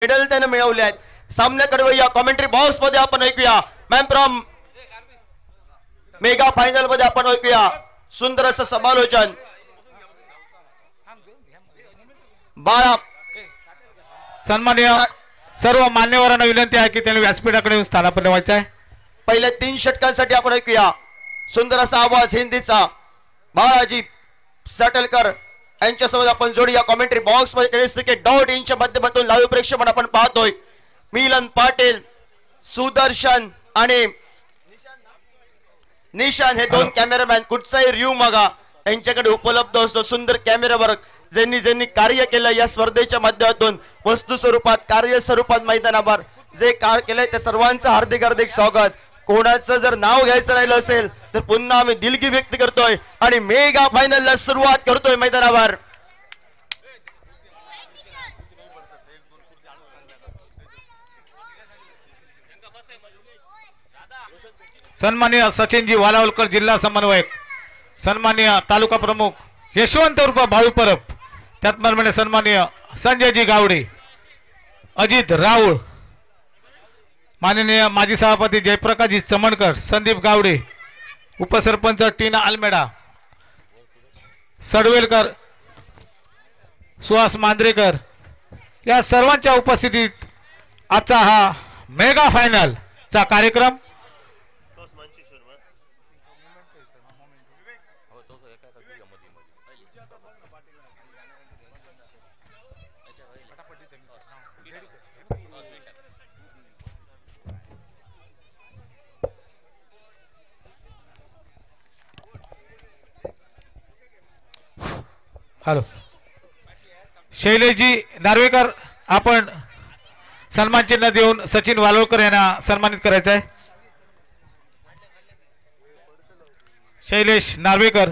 Medal त्याने मिळवले आहेत। सामन्याकडे वळूया, कॉमेंट्री बॉक्स मध्ये आपण ऐकूया मॅम फ्रॉम मेगा फायनल मध्ये आपण ऐकूया सुंदर असं समालोचन बाळा। सन्माननीय सर्व मान्यवरांना विनंती आहे की त्यांनी व्यासपीठाकडे येऊन स्थानापन्न व्हायचं आहे। पहिल्या 3 षटकांसाठी आपण ऐकूया सुंदर असा आवाज हिंदीचा बाळाजी साटलकर यांच्यासोबत आपण जोडूया। कॉमेंट्री बॉक्स मध्ये .in च्या माध्यमातून लाईव्ह प्रेक्षेपण आपण पाहतोय। मिलन पाटील, सुदर्शन आणि निशान हे 2 कॅमेरामॅन कुठचाही रिव्ह्यू मागा यांच्याकडे उपलब्ध असतो। सुंदर कॅमेरा वर्क ज्यांनी कार्य केलं या स्पर्धेच्या माध्यमातून वस्तू स्वरूपात कार्य स्वरूपात मैदानावर जे कार्य केलंय त्या सर्वांचं हार्दिक हार्दिक स्वागत। कोणाचं जर नाव घ्यायचं राहिलं असेल तर पुन्हा आम्ही दिलगी व्यक्त करतोय आणि मेगा फायनलला सुरुवात करतोय मैदानावर। सन्माननीय सचिनजी वालावलकर जिल्हा समन्वयक, सन्माननीय तालुका प्रमुख यशवंत उर्फ भाऊ परब, त्याचप्रमाणे सन्माननीय संजयजी गावडे, अजित राऊळ, माननीय माजी सभापती जयप्रकाशजी चमणकर, संदीप गावडे, उपसरपंच टीना आलमेडा, सडवेलकर, सुहास मांद्रेकर या सर्वांच्या उपस्थितीत आजचा हा मेगा फायनल चा कार्यक्रम हॅलो शैलेशजी नार्वेकर आपण सन्मान चिन्ह देऊन सचिन वालोळकर यांना सन्मानित करायचं आहे। शैलेश नार्वेकर,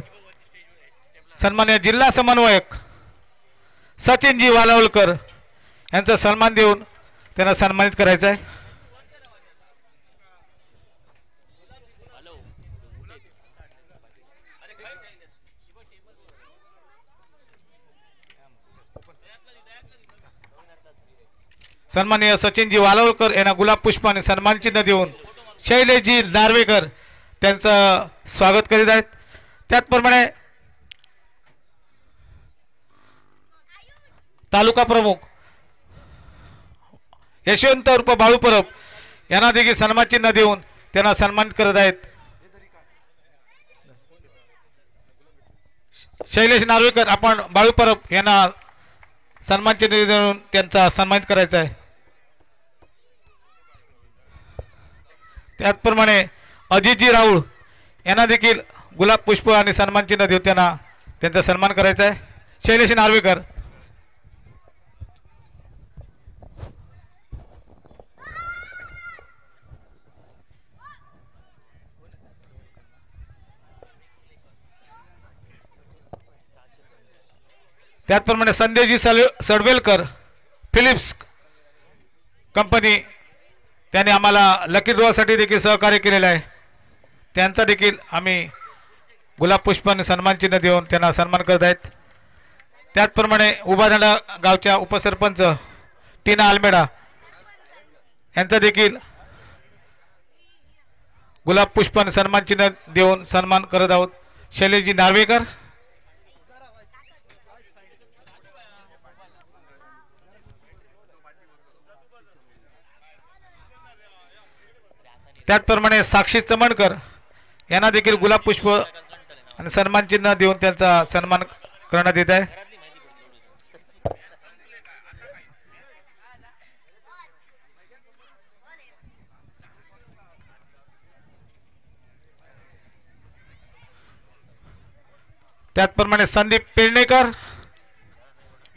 सन्मान्य जिल्हा समन्वयक सचिनजी वालावलकर यांचा सन्मान देऊन त्यांना सन्मानित करायचं आहे। सन्माननीय सचिनजी वालावलकर यांना गुलाब पुष्प आणि सन्मान चिन्ह देऊन शैलेशजी नार्वेकर त्यांचं स्वागत करीत आहेत। त्याचप्रमाणे तालुका प्रमुख यशवंत उर्फ बाळू परब यांना देखील सन्मान चिन्ह देऊन त्यांना सन्मानित करत आहेत। शैलेश नार्वेकर आपण बाळू परब यांना सन्मान चिन्ह देऊन त्यांचा सन्मानित करायचा आहे। त्याचप्रमाणे अजितजी राऊळ यांना देखील गुलाब पुष्प आणि सन्मान चिन्ह देऊन त्यांना त्यांचा सन्मान करायचा आहे। शैलेश नार्वेकर, त्याचप्रमाणे संजयजी सडवेलकर, फिलिप्स कंपनी त्यांनी आम्हाला लकी ड्रॉसाठी देखील सहकार्य केलेलं आहे। त्यांचा देखील आम्ही गुलाब पुष्प आणि सन्मान चिन्ह देऊन त्यांना सन्मान करत आहेत। त्याचप्रमाणे उभारंडा गावच्या उपसरपंच टीना आलमेडा यांचा देखील गुलाब पुष्प आणि सन्मान चिन्ह देऊन सन्मान करत आहोत। शैलेशजी नार्वेकर, त्याचप्रमाणे साक्षी चमणकर यांना देखील गुलाब पुष्प आणि सन्मान चिन्ह देऊन त्यांचा सन्मान करण्यात येत आहे। त्याचप्रमाणे संदीप पेडणेकर,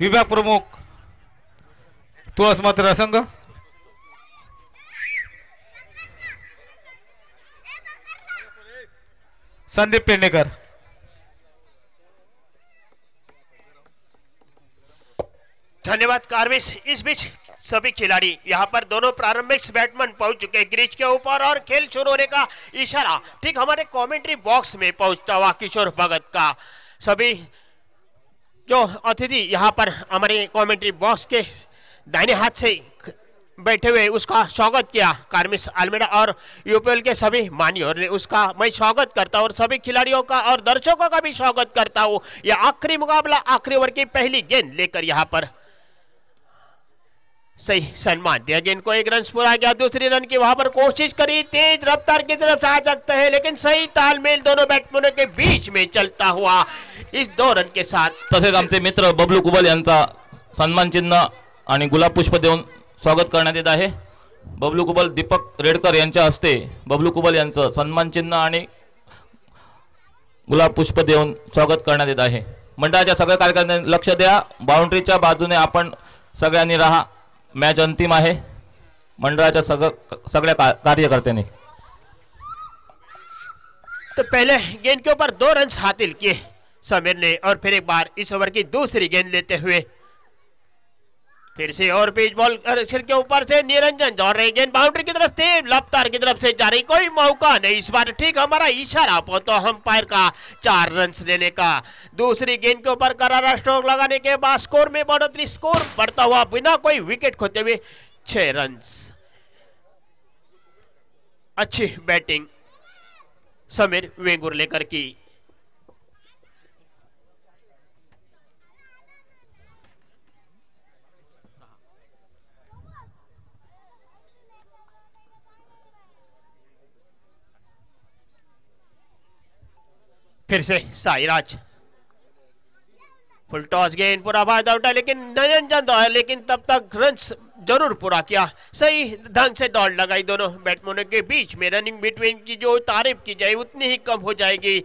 विभाग प्रमुख तुळस मतदार संघ, संदीप पेडणेकर, धन्यवाद कारविस। इस बीच सभी खिलाड़ी यहाँ पर दोनों प्रारंभिक बैट्समैन पहुंच चुके क्रीज के ऊपर और खेल शुरू होने का इशारा ठीक हमारे कमेंट्री बॉक्स में पहुंचता हुआ किशोर भगत का। सभी जो अतिथि यहाँ पर हमारे कमेंट्री बॉक्स के दाहिने हाथ से बैठे हुए उसका स्वागत किया कार्मिस अल्मेडा और यूपीएल के सभी मान्यों ने उसका मैं स्वागत करता हूँ और सभी खिलाड़ियों का और दर्शकों का भी स्वागत करता हूँ। यह आखिरी मुकाबला आखिरी ओवर की पहली गेंद लेकर यहाँ पर सही सम्मान दिया, गेंद को 1 रन पूरा किया। दूसरी रन की वहां पर कोशिश करी, तेज रफ्तार की तरफ से आ सकते हैं लेकिन सही तालमेल दोनों बैट्समैनों के बीच में चलता हुआ इस 2 रन के साथ तसेच आमचे मित्र बबलू कुबल यांचा सन्मान चिन्ह आणि गुलाब पुष्प देऊन स्वागत करण्यात येत आहे। बबलू कुबल दीपक रेडकर यांच्या हस्ते बबलू कुबल यांचं सन्मान चिन्ह आणि गुलाब पुष्प देऊन स्वागत करण्यात येत आहे। मंडळाच्या सगळ्या कार्यकर्त्यांनी लक्ष द्या, बाउंड्रीच्या बाजूने आपण सगळ्यांनी राहा, मैच अंतिम है। मंडळाच्या सगळ्या कार्यकर्त्यांनी तो पहले गेंद के ऊपर 2 रन हासिल किए समीर ने और फिर एक बार इस ओवर की दूसरी गेंद लेते हुए फिर से और पिच बॉल सिर के ऊपर से निरंजन दौड़ रहे, गेंद बाउंड्री की तरफ से लफ्तार की तरफ से जा रही, कोई मौका नहीं इस बार। ठीक हमारा इशारा तो अंपायर का 4 रन लेने का। दूसरी गेंद के ऊपर करारा स्ट्रोक लगाने के बाद स्कोर में बढ़ोतरी, स्कोर बढ़ता हुआ बिना कोई विकेट खोते हुए 6 रन। अच्छी बैटिंग समीर वेंगुर लेकर की। फिर से साईराज फुल टॉस, गेंद पूरा फायदा उठा लेकिन निरंजन दौड़, लेकिन तब तक रन जरूर पूरा किया। सही ढंग से दौड़ लगाई दोनों बैट्समैनों के बीच में। रनिंग बिटवीन की जो तारीफ की जाए उतनी ही कम हो जाएगी।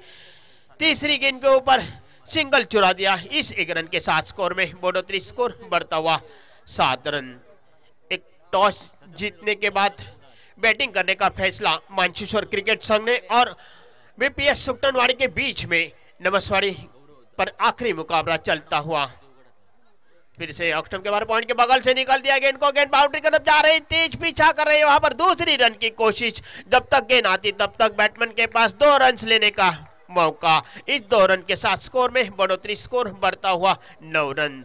तीसरी गेंद के ऊपर सिंगल चुरा दिया, इस 1 रन के साथ स्कोर में बढ़ोतरी, स्कोर बढ़ता हुआ 7 रन। एक टॉस जीतने के बाद बैटिंग करने का फैसला मानसेश्वर क्रिकेट संघ ने और बीपीएस सुकटनवाड़ी के बीच में नमस्वाड़ी पर आखिरी मुकाबला चलता हुआ। फिर से ऑक्टम के बाहर पॉइंट के बगल से निकल दिया गेंद को, गेंद बाउंड्री की तरफ जा रही, तेज पीछा कर रहे, वहां पर दूसरी रन की कोशिश। जब तक गेंद आती तब तक बैट्समैन के पास 2 रन लेने का मौका। इस 2 रन के साथ स्कोर में बढ़ोतरी, स्कोर बढ़ता हुआ 9 रन।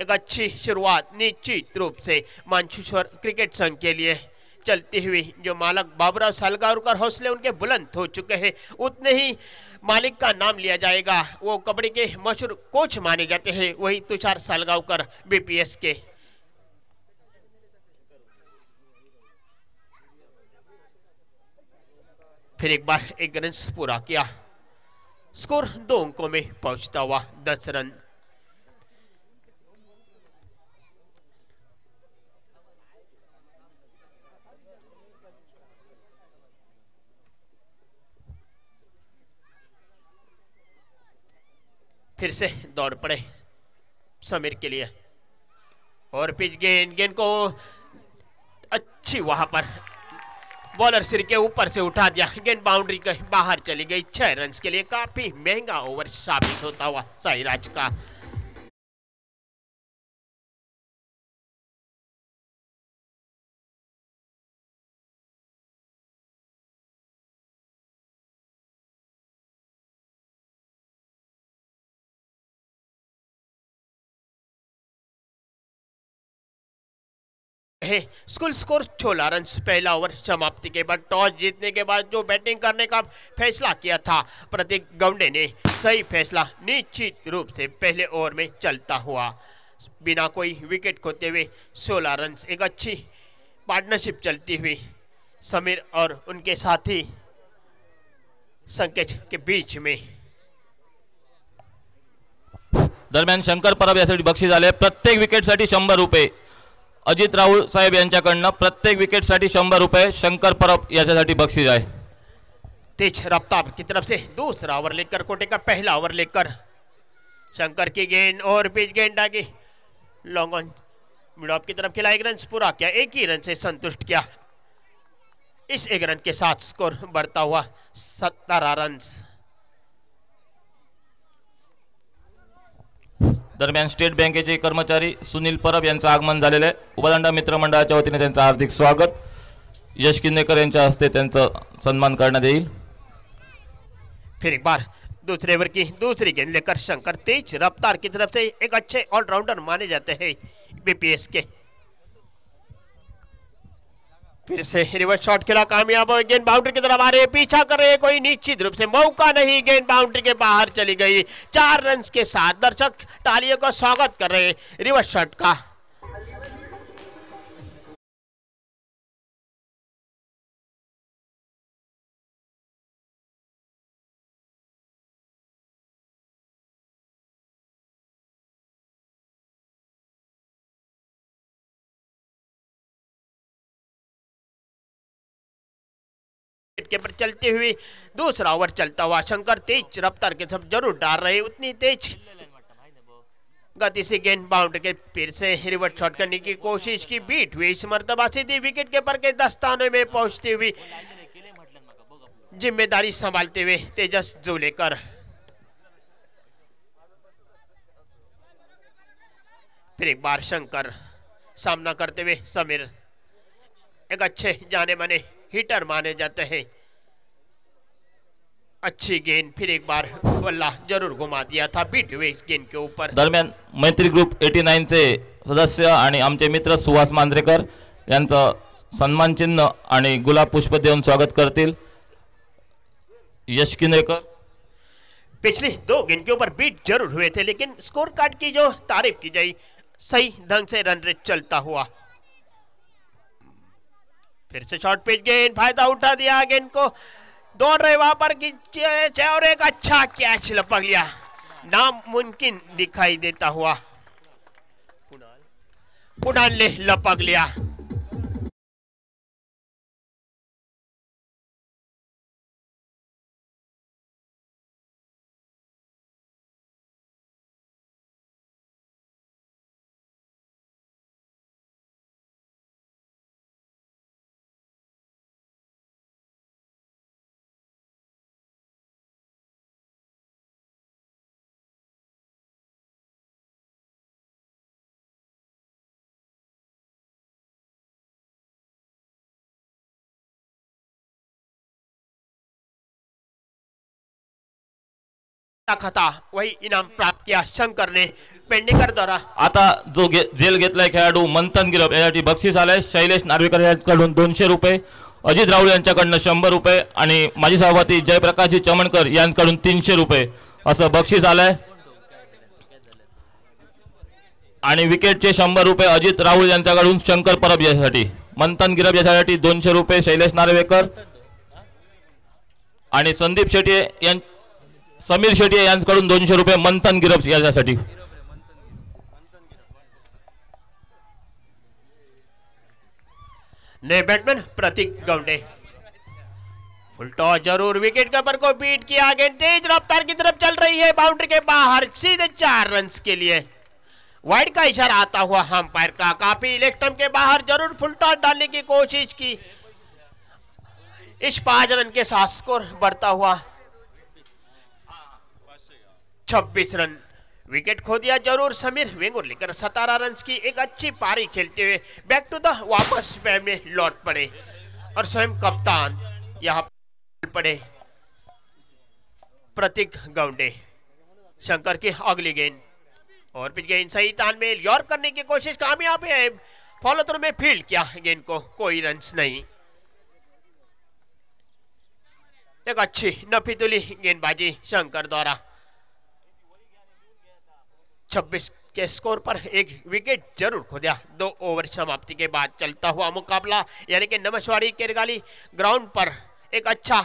एक अच्छी शुरुआत निश्चित रूप से मानसेश्वर क्रिकेट संघ के लिए चलती हुई। जो मालिक बाबूराव सालगावकर हौसले उनके बुलंद हो चुके हैं, उतने ही मालिक का नाम लिया जाएगा। वो कबड्डी के मशहूर कोच माने जाते हैं, वही तुषार सालगावकर बीपीएस के। फिर एक बार 1 रन पूरा किया, स्कोर 2 अंकों में पहुंचता हुआ 10 रन। फिर से दौड़ पड़े समीर के लिए और पिच गेंद को अच्छी वहां पर बॉलर सिर के ऊपर से उठा दिया, गेंद बाउंड्री के बाहर चली गई। 6 रन के लिए काफी महंगा ओवर साबित होता हुआ साईराज का। School score 16 run. पहला ओवर समाप्ति के बाद टॉस जीतने के बाद जो बैटिंग करने का फैसला किया था प्रतीक गौंडे ने, सही फैसला निश्चित रूप से पहले ओवर में चलता हुआ बिना कोई विकेट खोते हुए 16 रन। एक अच्छी पार्टनरशिप चलती हुई समीर और उनके साथी संकेत के बीच में। दरम्यान शंकर परब यासाठी बक्षीस आले, प्रत्येक विकेटसाठी 100 रुपये। अजित राहुल साहेब यांच्याकडनं प्रत्येक विकेटसाठी 100 रुपये शंकर परब याच्यासाठी बक्षीस आहे। तेज रफ्तार की तरफ से दूसरा ओवर लेकर कोटे का पहला ओवर लेकर शंकर की गेंद और पिच गेंद आगे लॉन्ग ऑन मिड ऑफ की तरफ खिला, 1 रन पूरा किया, 1 ही रन से संतुष्ट किया। इस 1 रन के साथ स्कोर बढ़ता हुआ 17 रन। दरम्यान स्टेट बँकेचे कर्मचारी सुनील परब यांचं आगमन झालेलं आहे। उपदंडा मित्र मंडळाच्या वतीने त्यांचं हार्दिक स्वागत। यश किन्नेकर यांच्या हस्ते त्यांचा सन्मान करण्यात येईल। फिर एक बार दूसरे ओवर की दूसरी गेंद लेकर शंकर तेज रफ्तार की तरफ से एक अच्छे ऑलराउंडर माने जाते हैं बीपीएस के। फिर से रिवर्स शॉट खेला, कामयाब हो, गेंद बाउंड्री की तरफ आ रहे, पीछा कर रहे, कोई निश्चित रूप से मौका नहीं, गेंद बाउंड्री के बाहर चली गई। 4 रन के साथ दर्शक तालियों का स्वागत कर रहे रिवर्स शॉट का। के पर चलते हुए दूसरा ओवर चलता हुआ शंकर तेज रफ्तार के सब जरूर डाल रहे, उतनी तेज गति से गेंद बाउंड्री के फिर से रिवर्स शॉट करने की कोशिश की, बीट हुई इस मर्तबा सीधी विकेट के पर के दस्तानों में पहुंचती हुई, जिम्मेदारी संभालते हुए तेजस जोलेकर। फिर एक बार शंकर सामना करते हुए समीर, एक अच्छे जाने माने हिटर माने जाते हैं, अच्छी गेंद, फिर एक बार बल्ला जरूर घुमा दिया था, बीट हुए इस गेंद के ऊपर। दरम्यान मैत्री ग्रुप 89 चे सदस्य आणि आमचे मित्र सुहास मांजरेकर यांचं सन्मान चिन्ह आणि गुलाब पुष्प देऊन स्वागत करतील यश किंद्रेकर। पिछली 2 गेंद के ऊपर बीट जरूर हुए थे, लेकिन स्कोर कार्ड की जो तारीफ की जाए, सही ढंग से रन रेट चलता हुआ। फिर से शॉर्ट पिच गेंद, फायदा उठा दिया, गेंद को दौड़ रहे वहां पर और एक अच्छा कैच लपक लिया, नामुमकिन दिखाई देता हुआ उड़ान ले लपक लिया। खता वही इनाम प्राप्त किया शंकर ने पेडणेकर द्वारा। आता जो जेल घेतलाय खेळाडू मंथन गिरप यासाठी बक्षीस आलंय शैलेश नार्वेकर यांच्याकडून 200 रुपये, अजित राहुल यांच्याकडून 100 रुपये आणि माजी सभापती जयप्रकाशजी चमनकर यांच्याकडून 300 रुपये असं बक्षीस आलंय। आणि विकेटचे 100 रुपये अजित राहुल यांच्याकडून शंकर परब यासाठी, मंथन गिरप यासाठी 200 रुपये शैलेश नार्वेकर आणि संदीप शेट्टी समीर शेट्टी यांच्याकडून 200 रुपये मंथन गिरप यासाठी। नए बैट्समैन प्रतीक गौंडे, फुल टॉस जरूर, विकेट कीपर को बीट किया, गेंद तेज रफ्तार की तरफ चल रही है, बाउंड्री के बाहर, सीधे 4 रन के लिए। वाइड का इशारा आता हुआ अंपायर का, काफी लेग स्टंप के बाहर जरूर फुल टॉस डालने की कोशिश की, इस 5 रन के साथ स्कोर बढ़ता हुआ 26 रन। विकेट खो दिया जरूर समीर वेंगुर लेकर 17 रन की एक अच्छी पारी खेलते हुए बैक टू द वापस बैट में लौट पड़े और स्वयं कप्तान यहाँ पड़े प्रतीक गौंडे। शंकर की अगली गेंद और पिच गेंद सही तालमेल यॉर्क करने की कोशिश कामयाब है, फॉलो थ्रू में फील्ड किया गेंद को, कोई रन नहीं। एक अच्छी नफीतुली गेंदबाजी शंकर द्वारा। 26 के स्कोर पर एक विकेट जरूर खो दिया। 2 ओवर समाप्ति के बाद चलता हुआ मुकाबला, यानी कि नमस्वाड़ी केरगाली ग्राउंड पर एक अच्छा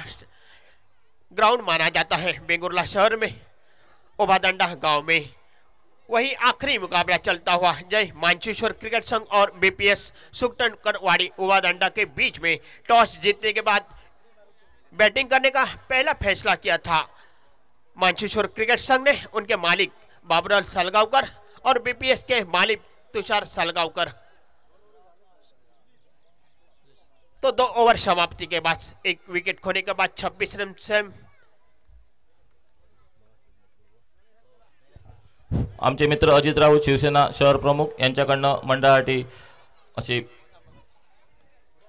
ग्राउंड माना जाता है बेंगुरला शहर में, ओबादंडा गांव में। वही आखिरी मुकाबला चलता हुआ जय मांचेश्वर क्रिकेट संघ और बीपीएस सुकटनकरवाड़ी ओबादंडा के बीच में टॉस जीतने के बाद बैटिंग करने का पहला फैसला किया था मांचेश्वर क्रिकेट संघ ने। उनके मालिक बाबुलाल सलगांवकर और बीपीएस के मालिक तुषार सलगांवकर। तो 2 ओवर समाप्ति के बाद एक विकेट खोने के बाद 26 रन से आमचे मित्र अजित राहुल शिवसेना शहर प्रमुख यांच्याकडनं मंडळासाठी अशी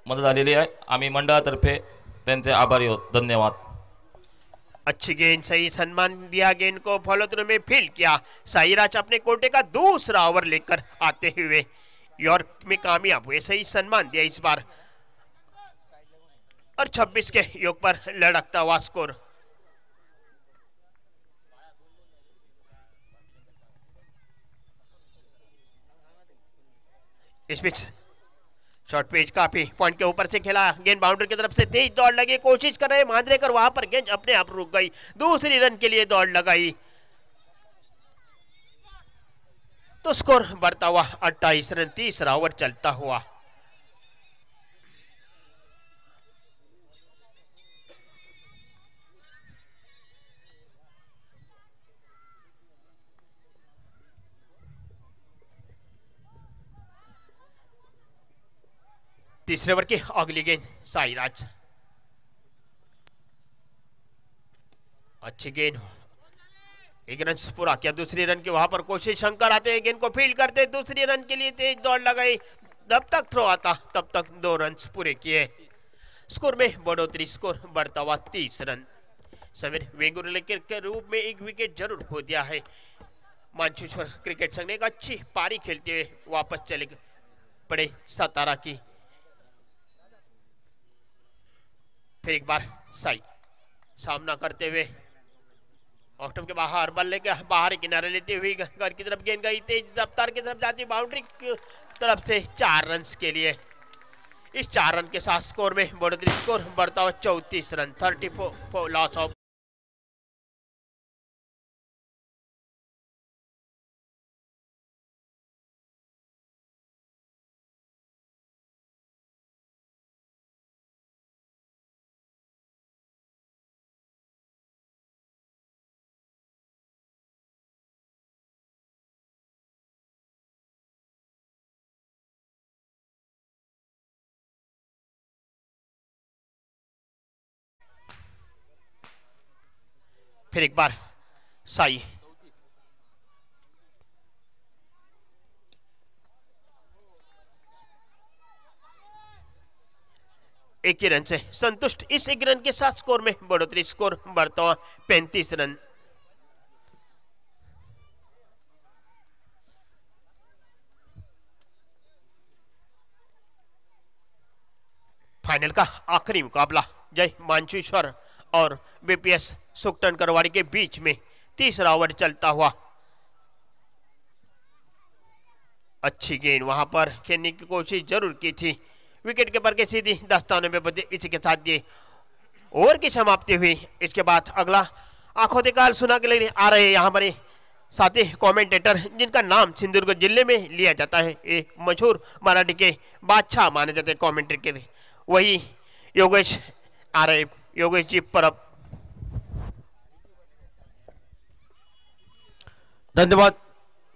मदत आलेली आहे, आम्ही मंडळातर्फे त्यांचे आभारी आहोत। धन्यवाद। अच्छी गेंद, सही सम्मान दिया, गेंद को फॉलो थ्रू में फील्ड किया। साईराज अपने कोटे का दूसरा ओवर लेकर आते हुए यॉर्क में कामयाब हुए, सही सम्मान दिया इस बार और 26 के योग पर लड़कता हुआ स्कोर। इस बीच शॉर्ट पेज काफी पॉइंट के ऊपर से खेला, गेंद बाउंड्री की तरफ से तेज दौड़ लगी, कोशिश कर रहे मांजरेकर, वहां पर गेंद अपने आप रुक गई, दूसरी रन के लिए दौड़ लगाई तो स्कोर बढ़ता हुआ 28 रन, तीसरा ओवर चलता हुआ। तीसरे ओवर की अगली गेंद साईराज, अच्छी गेंद, एक रन पूरा किया, दूसरी रन की वहां पर कोशिश, शंकर आते हैं, गेंद को फील्ड करते, दूसरी रन के लिए तेज दौड़ लगाई, जब तक थ्रो आता तब तक 2 रन पूरे किए, स्कोर में बढ़ोतरी, स्कोर बढ़ता हुआ 30 रन। समीर वेंगुर्ले के रूप में एक विकेट जरूर खो दिया है। मानचेश्वर क्रिकेट संघ ने एक अच्छी पारी खेलते हुए वापस चले पड़े सतारा की। फिर एक बार साई सामना करते हुए ऑक्टम के बाहर बल्ले के बाहर किनारे लेते हुए घर की तरफ गेंद गई, तेज रफ्तार की तरफ जाती, बाउंड्री की तरफ से 4 रन के लिए। इस 4 रन के साथ स्कोर में बढ़ोतरी, स्कोर बढ़ता हुआ 34 रन, 34 लॉस ऑफ। फिर एक बार साई, एक ही रन से संतुष्ट, इस एक रन के साथ स्कोर में बढ़ोतरी, स्कोर बढ़ता हुआ 35 रन। फाइनल का आखिरी मुकाबला जय मानचेश्वर और बीपीएस सुकटन करवाड़ी के बीच में, तीसरा ओवर चलता हुआ। अच्छी गेंद वहां पर खेलने की कोशिश जरूर की थी, विकेट कीपर के सीधी दस्ताने में बजे। इसी के साथ ये ओवर की समाप्ति हुई। इसके बाद अगला आंखों दिकाल सुना के लिए आ रहे यहाँ पर साथी कमेंटेटर, जिनका नाम सिंधुदुर्ग जिले में लिया जाता है, एक मशहूर मराठी के बादशाह माने जाते कमेंट्री के, वही योगेश आ रहे। योगेश जी परब, धन्यवाद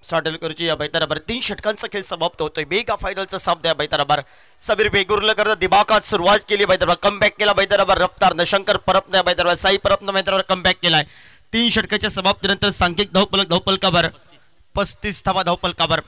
साटेलकरजी. या बैताराबर 3 षटकांचा खेळ समाप्त होतोय. मेगा फायनलचा सामना या बैताराबर सबीर वेंगुर्लेकर दिमागात सुरुवात केली, बैताराबर कमबॅक केला, बैताराबर रफ्तारनं शंकर परपने बैताराबर साई परपने बैताराबर कमबॅक केलाय. 3 षटकाच्या समाप्तीनंतर सांघिक धावपलकावर 35 धावा धावपलकावर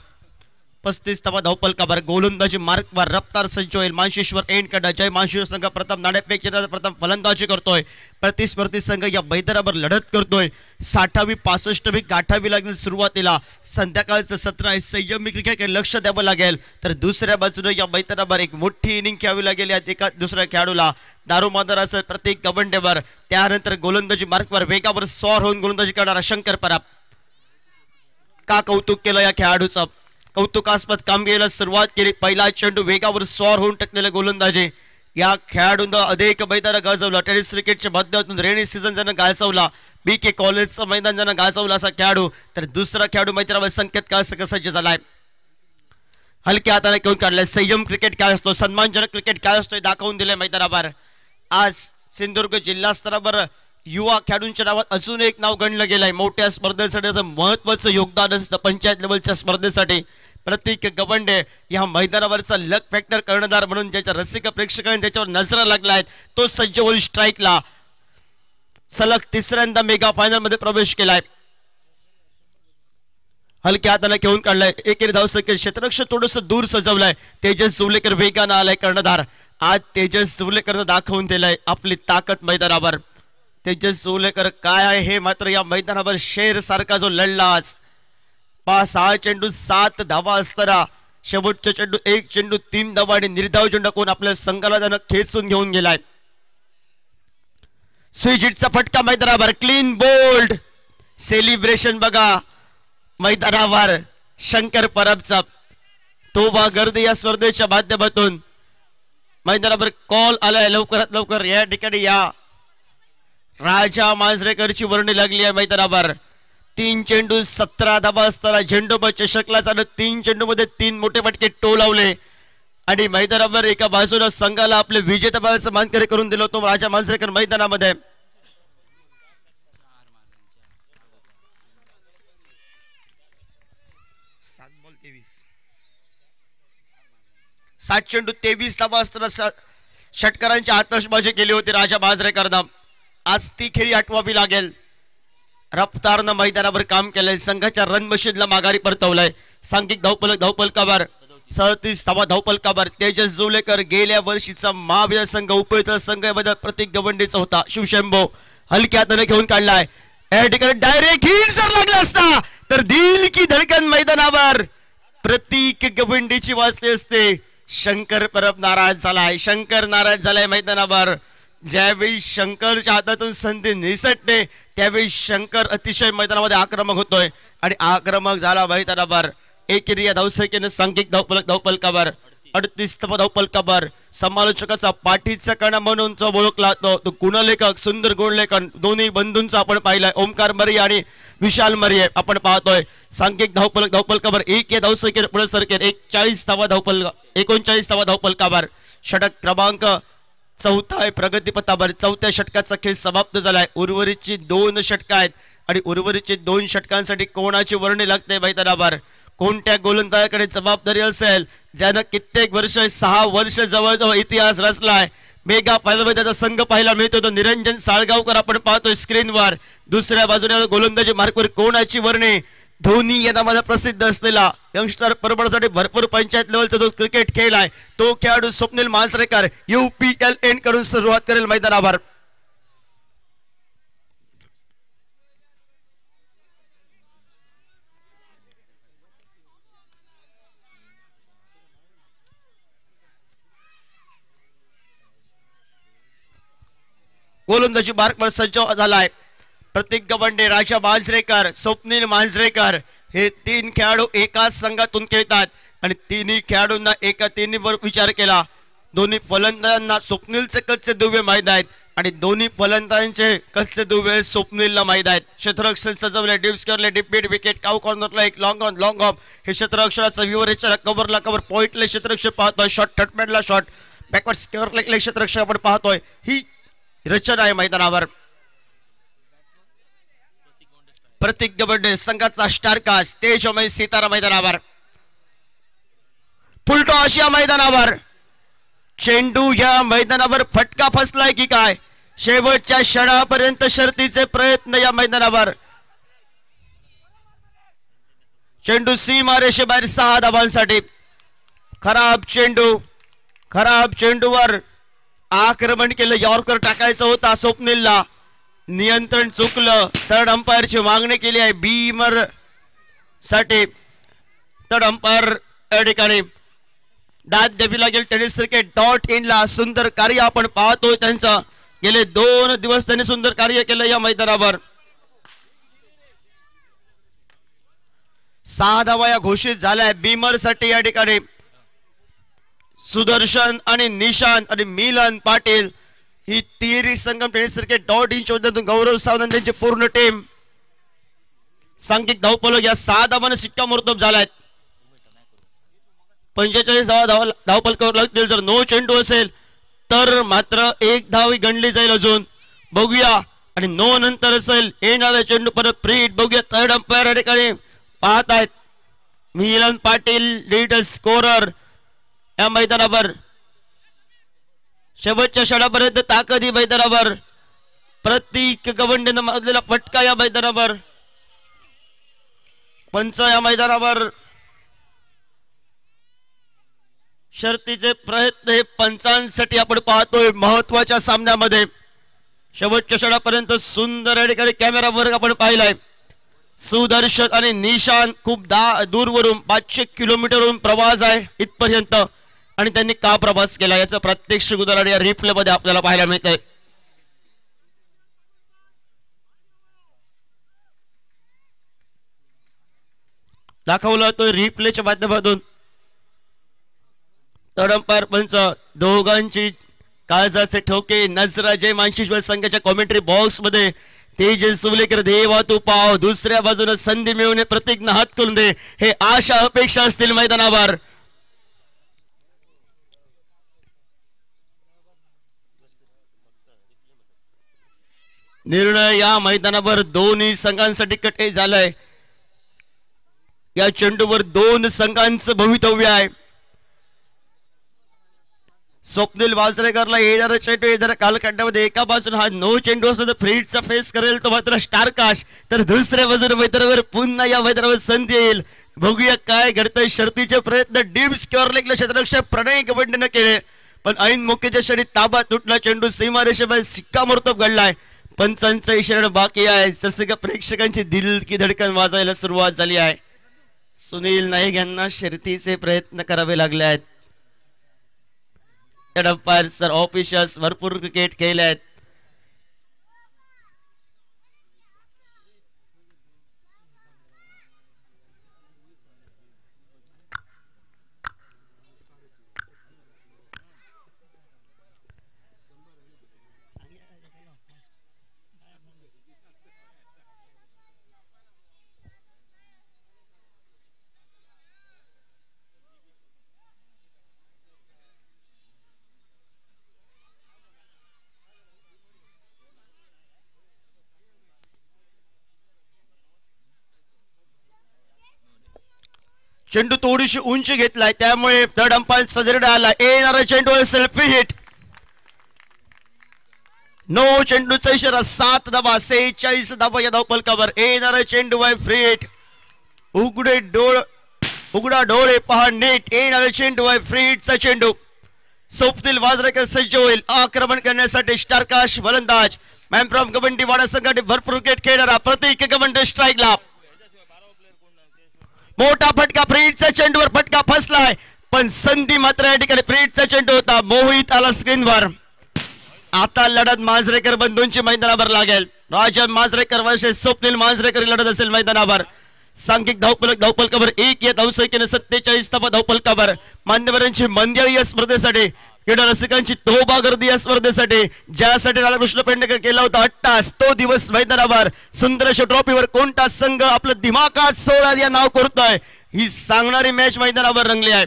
35 धावा धावपलकावर गोलंदाजी मार्कवर रफ्तार सज्ज होईल. मानशेश्वर एंडकडे जय मानशेश्वर संघ प्रथम नाणेफेक प्रथम फलंदाजी करतोय. प्रतिस्पर्धी संघ या बैताराबर लढत करतोय. 60वी 65वी गाठावी लागेल. सुरुवातीला संध्याकाळचं सत्र आहे. संयमी क्रिकेट लक्ष द्यावं लागेल. तर दुसऱ्या बाजूने या बैताराबर एक मोठी इनिंग खेळावी लागेल. या एका दुसऱ्या खेळाडूला दारोमदार असेल प्रत्येक कबंडेवर. त्यानंतर गोलंदाजी मार्कवर वेगावर सॉर होऊन गोलंदाजी करणारा शंकर परब. का कौतुक केलं या खेळाडूचं, कौतुकास्पद कामगिरीला सुरुवात केली. पहिला चेंडू वेगावर सॉर होऊन टाकलेला गोलंदाजी या खेळाडूंना अधिक बैतारा गाजवला. टेनिस क्रिकेटच्या माध्यमातून रेनी सीझन ज्यानं गाजवला, बीके कॉलेजचं मैदान ज्यानं गाजवला असा खेळाडू. तर दुसरा खेळाडू मैत्रीवर संकेत काय सज्ज झालाय. हलक्या हाताने घेऊन काढलाय. संयम क्रिकेट काय असतो, सन्मानजनक क्रिकेट काय असतो दाखवून दिले मैदानावर. आज सिंधुदुर्ग जिल्हा स्तरावर युवा खेळाडूंच्या नावात अजून एक नाव गणलं गेलंय. मोठ्या स्पर्धेसाठी महत्वाचं योगदान असतं. पंचायत लेवलच्या स्पर्धेसाठी प्रतीक गवंडे या मैदानावरचा लक फॅक्टर कर्णधार म्हणून ज्याच्या रसिक प्रेक्षकांनी त्याच्यावर नजर लागलाय, तो सज्ज होऊन स्ट्राईकला सलग तिसऱ्यांदा मेगा फायनल मध्ये प्रवेश केलाय. हलक्या हाताने घेऊन काढलाय. एकेरी धावसंख्येत क्षेत्ररक्षण थोडस दूर सजवलंय. तेजस जुवलेकर वेगानं आलाय कर्णधार. आज तेजस जुवलेकर दाखवून दिलाय आपली ताकद मैदानावर. तेजस जुवलेकर काय आहे हे मात्र या मैदानावर शेर सारखा जो लढला आज. 5-6 चेंडू 7 धावा असताना शेवटचा चेंडू 1 चेंडू 3 धावा आणि निर्धाव चेंडू कोण आपल्या संघाला त्यानं खेचून घेऊन गेलाय. स्विजिटचा फटका मैदानावर क्लीन बोल्ड सेलिब्रेशन बघा मैदानावर शंकर परबचा तोबा गर्दी या स्पर्धेच्या माध्यमातून मैदानावर कॉल आलाय लवकरात लवकर या ठिकाणी या राजा मांजरेकरची वर्णी लागली आहे मैदानावर 3 चेंडू 17 धावा असताना झेंडूबाद चषकला चालत 3 चेंडू मध्ये 3 मोठे फटके टोलावले आणि मैदानावर एका बाजूला संघाला आपले विजेतेपदाचा मानकरी करून दिला होतो राजा मांजरेकर मैदानामध्ये 7 चेंडू 23 धावा असताना षटकारांची आतषबाजी केली होती राजा मांजरेकरनं. आज ती खेळी आठवावी लागेल. रफ्तारनं मैदानावर काम केलंय. संघाच्या रन मशीनला माघारी परतवलंय. सांघिक धावपलकावर 37 धावा धावपलकावर तेजस जोलेकर गेल्या वर्षीचा महावीर संघ उपयुक्त संघ यामध्ये प्रतीक गवंडीचा होता. शिवशंभो हलक्या हाताने घेऊन काढलाय. या ठिकाणी डायरेक्ट हिट जर लागला असता तर दिल की धडकन मैदानावर प्रतीक गवंडीची वाचली असते. शंकर परब नाराज झालाय. शंकर नाराज झालाय मैदानावर. ज्यावेळी शंकरच्या हातातून संधी निसटते त्यावेळी शंकर अतिशय मैदानामध्ये आक्रमक होतोय आणि आक्रमक झाला मैदानावर. एकेरी या धावसंख्येने सांघिक धावपलकावर 38 धावपलकावर समालोचकाचा पाठीचा कणा म्हणून जो ओळखला तो गुणलेखक सुंदर गुणलेखन दोन्ही बंधूंचा आपण पाहिलाय. ओमकार मरिये आणि विशाल मरिये आपण पाहतोय. सांघिक धावपलकावर एक या धावसंख्येने पुढे सरकेल 39 धावा धावपलकावर षटक क्रमांक 4 आहे प्रगतीपथावर. 4थ्या षटकाचा खेळ समाप्त झालाय. उर्वरितची 2 षटक आहेत आणि उर्वरितची 2 षटकांसाठी कोणाची वर्णी लागते मैदानावर. कोणत्या गोलंदाजाकडे जबाबदारी असेल ज्यानं कित्येक वर्ष 6 वर्ष जवळजवळ इतिहास रचलाय. मेगा फायनलमध्ये त्याचा संघ पाहायला मिळतो तो निरंजन साळगावकर आपण पाहतोय स्क्रीनवर. दुसऱ्या बाजूने गोलंदाजी मार्कवर कोणाची वर्णी. धोनी या नावाने प्रसिद्ध असलेला यंगस्टर परबडसाठी भरपूर पंचायत लेवलचा जो क्रिकेट खेळ आहे तो खेळाडू स्वप्नील मांजरेकर UPLN कडून सुरुवात करेल मैदानावर. गोलंदाजी मार्कवर सज्ज झालाय. प्रतीक गवंडे राजा मांजरेकर स्वप्नील मांजरेकर हे 3 खेळाडू एकाच संघातून खेळतात आणि तिन्ही खेळाडूंना एका तिन्हीवर विचार केला. दोन्ही फलंदाजांना स्वप्नीलचे कच्चे दुवे माहीत आहेत आणि दोन्ही फलंदाजांचे कच्चे दुवे स्वप्नीलला माहीत आहेत. क्षेत्ररक्षण सजवले डीप स्क्वेअरले डीप मिड विकेट काऊ कॉर्नरला एक लॉंग ऑन लॉंग ऑफ हे क्षेत्ररक्षणाचा विवरेच्या कव्हरला कव्हर पॉइंटले क्षेत्ररक्षण पाहतोय. शॉट थर्डमॅनला शॉट बॅकवर्ड स्क्वेअरले क्षेत्ररक्षण आपण पाहतोय. ही रचना आहे मैदानावर. प्रतीक गवंडे संघाचा स्टार कास्ट तेजमय सितारा मैदानावर. फुलटो आशिया मैदानावर चेंडू या मैदानावर फटका फसलाय की काय शेवटच्या क्षणापर्यंत शर्तीचे प्रयत्न या मैदानावर. चेंडू सीमारेषे बाहेर 6 धावांसाठी. खराब चेंडूवर आक्रमण केलं. यॉर्कर टाकायचं होता स्वप्नीलला. नियंत्रण चुकलं. थर्ड अंपायरची मागणी केली आहे बीमर साठी. थर्ड अंपायर या ठिकाणी दाद द्यावी लागेल. टेनिस क्रिकेट .in ला सुंदर कार्य आपण पाहतोय त्यांचं. गेले 2 दिवस त्यांनी सुंदर कार्य केलं या मैदानावर. 6 धावा या घोषित झाल्या बीमर साठी या ठिकाणी. सुदर्शन आणि निशांत आणि मिलन पाटील ही तिहेरी संगम टेनिस क्रिकेट .in शोधातून गौरव सावंत यांची पूर्ण टीम. सांघिक धावपलक या 6 धावांना शिक्कामोर्तब झालाय. 45 धावपलकावर लागतील. जर 9 चेंडू असेल तर मात्र 1 धाव गणली जाईल. अजून बघूया आणि 9 नंतर असेल येणारा चेंडू परत फ्रीट. बघूया थर्ड अंपायर या ठिकाणी पाहत आहेत मिलन पाटील लीड स्कोरर या मैदानावर. शेवटच्या क्षणापर्यंत ताकद ही मैदानावर. प्रतीक गवंडेनं मारलेला फटका या मैदानावर. पंच या मैदानावर. शर्तीचे प्रयत्न हे पंचांसाठी आपण पाहतोय महत्वाच्या सामन्यामध्ये. शेवटच्या क्षणापर्यंत सुंदर या ठिकाणी कॅमेरावर आपण पाहिलाय. सुदर्शन आणि निशांत खूप दूरवरून 500 किलोमीटरवरून प्रवास आहे इथपर्यंत आणि त्यांनी का प्रवास केला याचं प्रत्यक्ष उदाहरण या रिप्ले मध्ये आपल्याला पाहायला मिळतंय. दाखवला तो रिप्लेच्या माध्यमातून. तडंपार पंच दोघांची काळजाचे ठोके. नजरा जय मानशिश्वर संघाच्या कॉमेंट्री बॉक्स मध्ये तेजस सुवलेकर देवा तू पाव. दुसऱ्या बाजूने संधी मिळवणे प्रतीक हात करून दे, हे आशा अपेक्षा असतील मैदानावर. निर्णय या मैदानावर दोन्ही संघांसाठी कटे झालाय. या चेंडूवर दोन संघांचं भवितव्य आहे. स्वप्नील वाजरेकरला येणारा चेंडू येणाऱ्या कालखंडामध्ये एका बाजूने हा नो चेंडू असतो तर फ्रीडचा फेस करेल तो मात्र स्टारकाश, तर दुसऱ्या बाजूने मैदानावर पुन्हा या मैदानावर संधी येईल. बघूया काय घडतंय. शर्तीचे प्रयत्न डीप स्क्वेअर लेगला क्षेत्ररक्षक प्रणय गवंडीने केले, पण ऐन मोकेच्या क्षणी ताबा तुटला. चेंडू सीमारेषेबाहेर शिक्कामोर्तब घडलाय. पंचांचा इशारा बाकी आहे. जसे का प्रेक्षकांची दिल की धडकन वाजायला सुरुवात झाली आहे. सुनील नाईक यांना शर्तीचे प्रयत्न करावे लागले आहेत. अंपायर सर ऑफिशियल्स भरपूर क्रिकेट खेळले आहेत. चेंडू थोडीशी उंची घेतलाय त्यामुळे थर्ड अंपायर सदरीड आला. येणारा चेंडू सेल्फी हिट. नो चेंडूचा इशारा. 7 धावा 46 धावा या धावफलकावर. येणारा चेंडू आहे फ्री हिट. उघडा डोळे पहा नीट. येणारा चेंडू आहे फ्री हिटचा चेंडू. स्वप्नील वाजरेकर सज्ज होईल आक्रमण करण्यासाठी. स्टारकाश फलंदाज. मॅन फ्रॉम गवंडीवाडा संघाने भरपूर क्रिकेट खेळणारा प्रतीक गवंडी स्ट्राईकला. मोठा फटका. फ्रीडचा चेंडूवर फटका फसलाय, पण संधी मात्र या ठिकाणी फ्रीडचा चेंडू होता. मोहित आला स्क्रीनवर. आता लढत मांजरेकर बंधूंची मैदानावर लागेल. राजन मांजरेकर वर्सेस स्वप्नील मांजरेकर लढत असेल मैदानावर. सांघिक धावफलकावर 1 या धावसंख्येने 47 धावा धावफलकावर. मान्यवरांची मंडळी या स्पर्धेसाठी, क्रीडा रसिकांची तोबा गर्दी या स्पर्धेसाठी, ज्यासाठी राधाकृष्ण पेडणेकर केला होता अट्टास, तो दिवस मैदानावर. सुंदर अशा ट्रॉफीवर कोणता संघ आपलं दिमाकात 16 या नाव करतोय, ही सांगणारी मॅच मैदानावर रंगली आहे.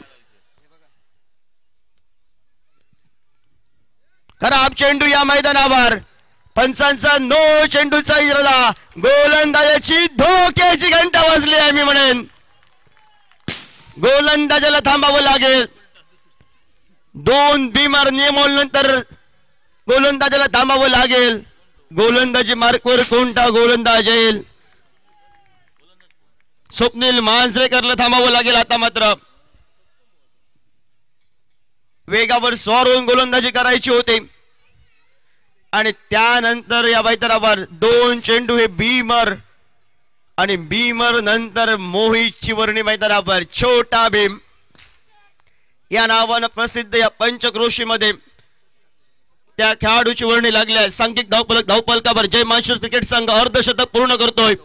खराब चेंडू या मैदानावर. पंचांचा नो चेंडूचा इरादा. गोलंदाजाची धोक्याची घंटा वाजली आहे. मी म्हणेन गोलंदाजाला थांबावं लागेल. 2 बिमार नियमावलीनंतर गोलंदाजाला थांबावं लागेल. गोलंदाजी मार्कवर कोणता गोलंदाज येईल? स्वप्नील मांजरेकरला थांबावं लागेल. आता मात्र वेगावर स्वार होऊन गोलंदाजी करायची होती आणि त्यानंतर या मैदानावर 2 चेंडू हे बीमर आणि बीमर नंतर मोहितची वर्णी मैदानावर. छोटा भीम या नावानं प्रसिद्ध या पंचक्रोशीमध्ये त्या खेळाडूची वर्णी लागली आहे. सांघिक धावफलकावर जय मानशूर क्रिकेट संघ अर्धशतक पूर्ण करतोय.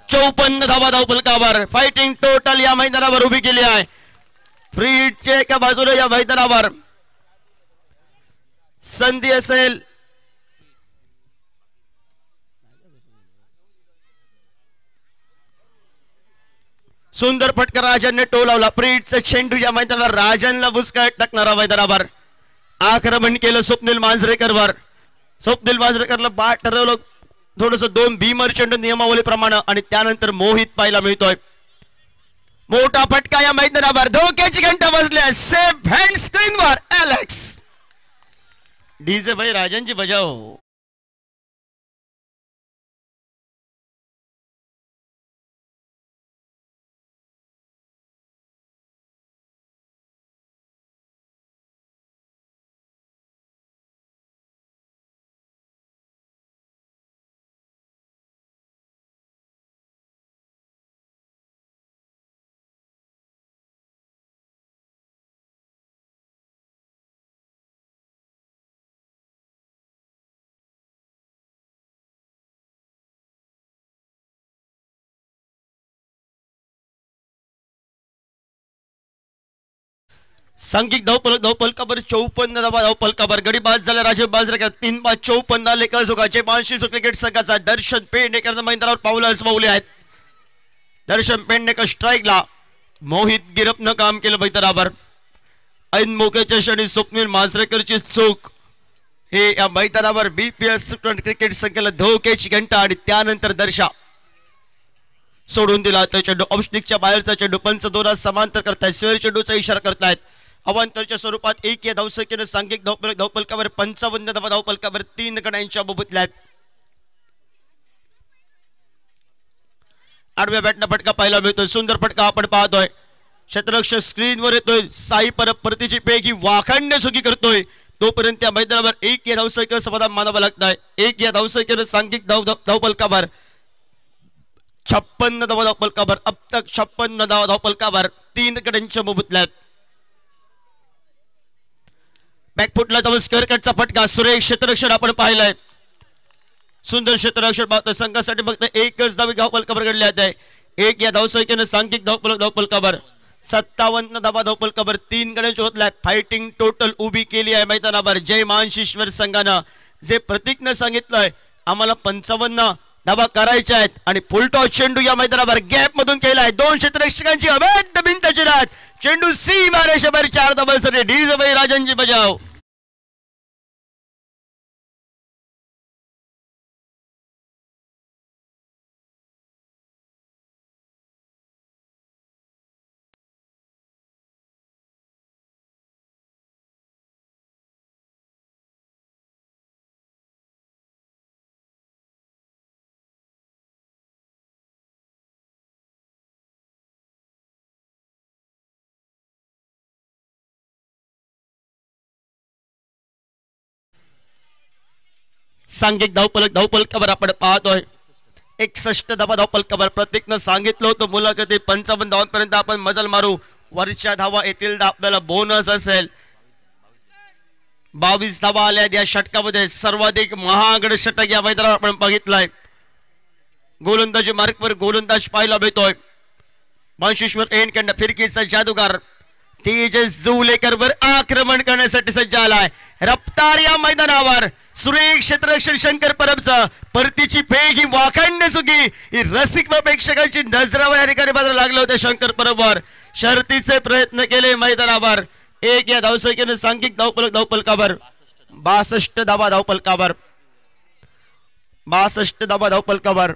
54 धावा धावफलकावर. फायटिंग टोटल या मैदानावर उभी केली आहे. फ्री हिटचे एका बाजूला या मैदानावर संधी असेल. सुंदर फटका राजनने टोलावला. फ्रीडचा चेंडू या मैदानावर राजनला बुचकाळत टाकणारा मैदानावर. आक्रमण केलं स्वप्नील मांजरेकरवर. स्वप्नील मांजरेकरला बाद ठरवलं थोडस 2 भीमर चेंडू नियमावलीप्रमाणे आणि त्यानंतर मोहित पाहायला मिळतोय. मोठा फटका या मैदानावर. धोक्याची घंटा वाजली आहे. सेफ हँड स्क्रीनवर एलेक्स. डीजे भाई राजनची बजाव. सांघिक धावपलकावर 54 धावा धावपलकावर गडी बाद झाला राजीव बाजरा 3 बाद 54 लेखा जोगा जे मानशी क्रिकेट संघाचा दर्शन पेडणेकर मैदानावर पावलं पावले आहेत. दर्शन पेडणेकर स्ट्राईकला मोहित गिरपनं काम केलं मैदानावर. ऐन मोक्याच्या क्षणी स्वप्नील मांजरेकरची चूक हे या मैदानावर BPS क्रिकेट संघाला धोक्याची घंटा आणि त्यानंतर दर्शा सोडून दिला. तो चेंडू ऑफस्टिकच्या बाहेरचा चेंडू पंच दोनात समांतर करतायत. स्वेर चेंडूचा इशारा करतायत. अवांतरच्या स्वरूपात 1 या धावसंख्येने सांघिक धावपलकावर 55 धावा धावपलकावर 3 गड्यांच्या बोबतल्यात. आडव्या बॅटनं फटका पाहायला मिळतोय. सुंदर फटका आपण पाहतोय. क्षेत्ररक्षक स्क्रीनवर येतोय. साई परतीची पैकी वाखाणणे सुखी करतोय. तोपर्यंत त्या मैदानावर 1 या धावसंख्येवर समाधान मानावं लागत आहे. 1 या धावसंख्येने सांघिक धावपलकावर 56 धावा धावपलकावर अब तक 56 धावा धावपलकावर 3 गड्यांच्या बोबतल्यात. बॅकफुटला जाऊन स्क्वेअर कटचा फटका सुरेख क्षेत्ररक्षण आपण पाहिलाय. सुंदर क्षेत्ररक्षण पाहतो. संघासाठी फक्त 1च धावी धावपलकावर घडले आहे. 1 या धावसंख्येने सांघिक धावपलकावर 57 धावा धावपलकावर 3 गड्यांच्या होतलाय. फायटिंग टोटल उभी केली आहे मैदानावर जय मानशिश्वर संघानं. जे प्रतीकनं सांगितलंय आम्हाला 55 धावा करायच्या आहेत आणि फुलटॉस चेंडू या मैदानावर गॅप मधून केलाय. 2 क्षेत्ररक्षकांची अवैध भिंतची रात. चेंडू सीमा रेषेवर 4 धावांसाठी डीजबाई राजांची बजाव. सांघिक धावपलकावर आपण पाहतोय 61 धावा धावपलकावर. प्रत्येकनं सांगितलं होतं मुलाखतीत 55 धावांपर्यंत आपण मजल मारू. वरच्या धावा येतील तर आपल्याला बोनस असेल. 22 धावा आल्या या षटकामध्ये. सर्वाधिक महागड षटक या मैदानावर आपण बघितलंय. गोलंदाजी मार्कवर गोलंदाज पाहायला मिळतोय. मानशिश्वर एंडकडनं फिरकीचा जादूगार तेजस जुलेकर वर आक्रमण करण्यासाठी सज्ज आलाय. रफ्तार या मैदानावर सुरेख क्षेत्ररक्षण शंकर परबचं परतीची फेक ही वाखाणणे सुगी ही रसिक व प्रेक्षकांची नजरावर या ठिकाणी बाजूला लागले होते. शंकर परबवर शर्तीचे प्रयत्न केले मैदानावर. 1 या धावसंख्येने सांघिक धावपलकावर 62 धावा धावपलकावर 62 धावा धावपलकावर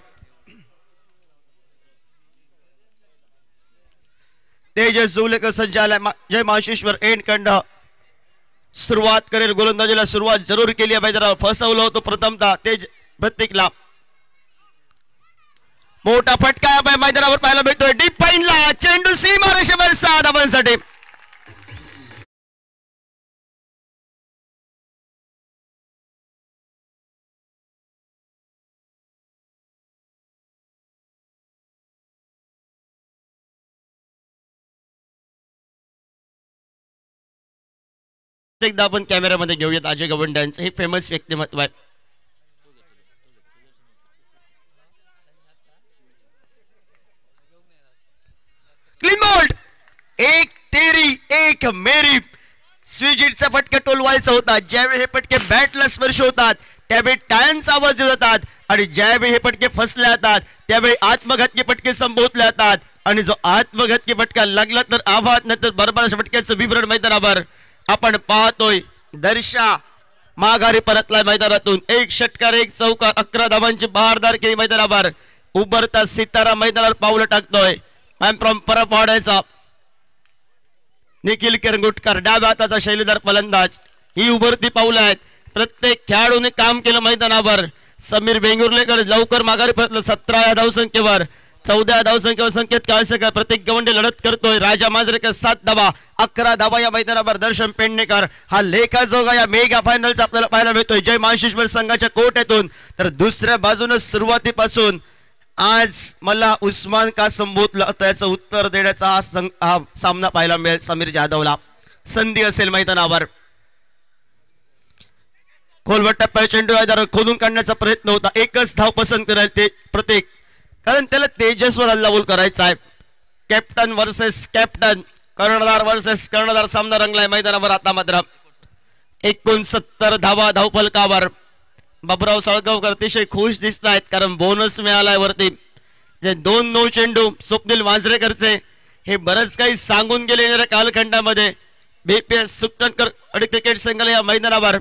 तेजस जुलेकर सज्ज आलाय. जय मानशिश्वर एंडकडनं सुरुवात करेल. गोलंदाजीला सुरुवात जरूर केली आहे मैदानावर. फसवलं होतं प्रथमतः तेज प्रत्येकला. मोठा फटका मैदानावर पाहायला मिळतोय. डीप पाईनला चेंडू सीमा रेषेवर 6 धावांसाठी. एकदा आपण कॅमेऱ्यामध्ये घेऊयात अजय गवंडे यांचं. हे फेमस व्यक्तिमत्व आहे. Clean bowled. 1 तेरी 1 मेरी. स्विजिटचा फटका टोलवायचा होता. ज्यावेळी हे फटके बॅटला स्पर्श होतात त्यावेळी टाळ्यांचा आवाज जातात आणि ज्यावेळी हे फटके फसले जातात त्यावेळी आत्मघातकी फटके संबोधले जातात. आणि जो आत्मघातकी फटका लागला तर आघात नंतर बरबाद फटक्याचं विवरण मैदानावर आपण पाहतोय. दर्शा माघारी परतलाय मैदानातून. 1 षटकार 1 चौकार 11 धावांची बहारदार केली मैदानावर. उभरता सितारा मैदानावर पावलं टाकतोय. फ्रॉम परपाड्याचा निखिल किरंगुटकर डाव्या हाताचा शैलीदार फलंदाज. ही उभरती पावलं आहेत. प्रत्येक खेळाडूने काम केलं मैदानावर. समीर बेंगुर्लेकर लवकर माघारी परतलं 17 या धावसंख्येवर. 14 धावसंख्येवर संकेत काळसेकर. प्रत्येक गवंडे लढत करतोय. राजा मांजरेकर 7 धावा 11 धावा या मैदानावर. दर्शन पेडणेकर हा लेखाजोगा या मेगा फायनलचा आपल्याला पाहायला मिळतोय जय मानशिश्वर संघाच्या कोट्यातून. तर दुसऱ्या बाजूने सुरुवातीपासून आज मला उस्मान का संबोधलं त्याचं उत्तर देण्याचा हा सामना पाहायला मिळेल. समीर जाधवला संधी असेल मैदानावर. खोलवट टप्प्यावर चेंडू खोदून काढण्याचा प्रयत्न होता. 1च धाव पसंत करायला ते प्रत्येक, कारण त्याला तेजस्वर हल्लाबोल करायचा आहे. कॅप्टन वर्सेस कॅप्टन कर्णधार वर्सेस कर्णधार सामना रंगलाय मैदानावर. आता मात्र 69 धावा धावफलकावर. बाबुराव साळगावकर अतिशय खुश दिसत आहेत कारण बोनस मिळालाय वरती. जे 2-9 चेंडू स्वप्नील मांजरेकरचे हे बरंच काही सांगून गेले येणाऱ्या कालखंडामध्ये. बीपीएस सुकटणकर आणि क्रिकेट संघाला या मैदानावर.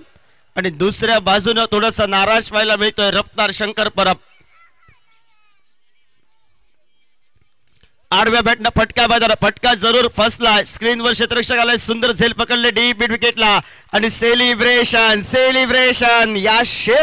आणि दुसऱ्या बाजूने थोडासा नाराज पाहायला मिळतोय रफ्तार शंकर परब. आडव्या बॅटनं फटका बाजार. फटका जरूर फसलाय. स्क्रीनवर क्षेत्ररक्षकाला सुंदर झेल पकडले डीप मिड विकेटला. आणि सेलिब्रेशन सेलिब्रेशन या शेर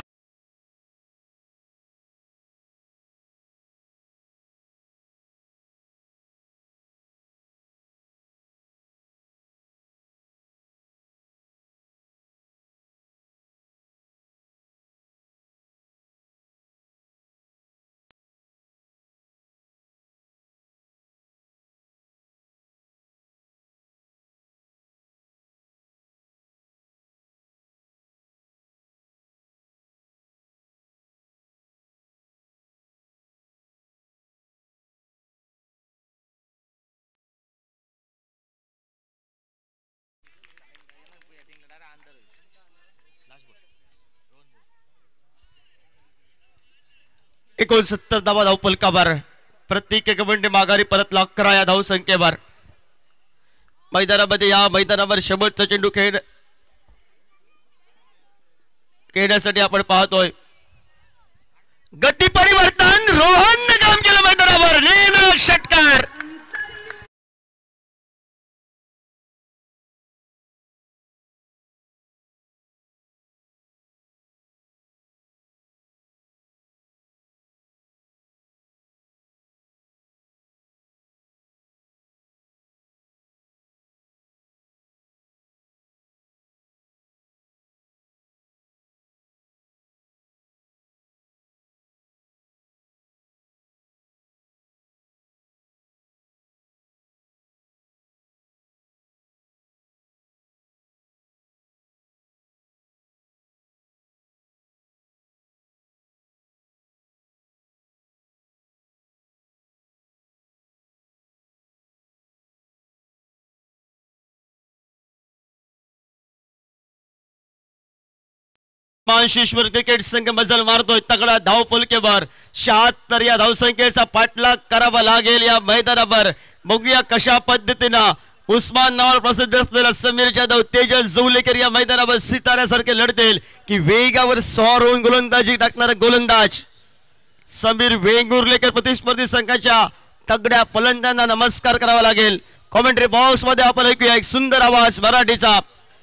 69 धावा धावफलकावर. प्रत्येक कबड्डी माघारी परत 11 या धावसंख्येवर. मैदानामध्ये या मैदानावर शेवटचा चेंडू खेळण्यासाठी आपण पाहतोय. गती परिवर्तन रोहन काम केलं मैदानावर. निर्णायक षटकार. मानशिश्वर क्रिकेट संघ मजल मारतोय तगडा धावफलकेवर. 76 या धावसंख्येचा पाठलाग करावा लागेल या मैदानावर. बघूया कशा पद्धतीनं उस्मान नावावर प्रसिद्ध असलेला समीर जाधव, तेजस जवलेकर या मैदानावर सिताऱ्यासारखे लढतील की वेगावर स्वार होऊन गोलंदाजी टाकणारा गोलंदाज समीर वेंगुर्लेकर. प्रतिस्पर्धी संघाच्या तगड्या फलंदाजांना नमस्कार करावा लागेल. कॉमेंट्री बॉक्स मध्ये आपण ऐकूया एक सुंदर आवाज मराठीचा.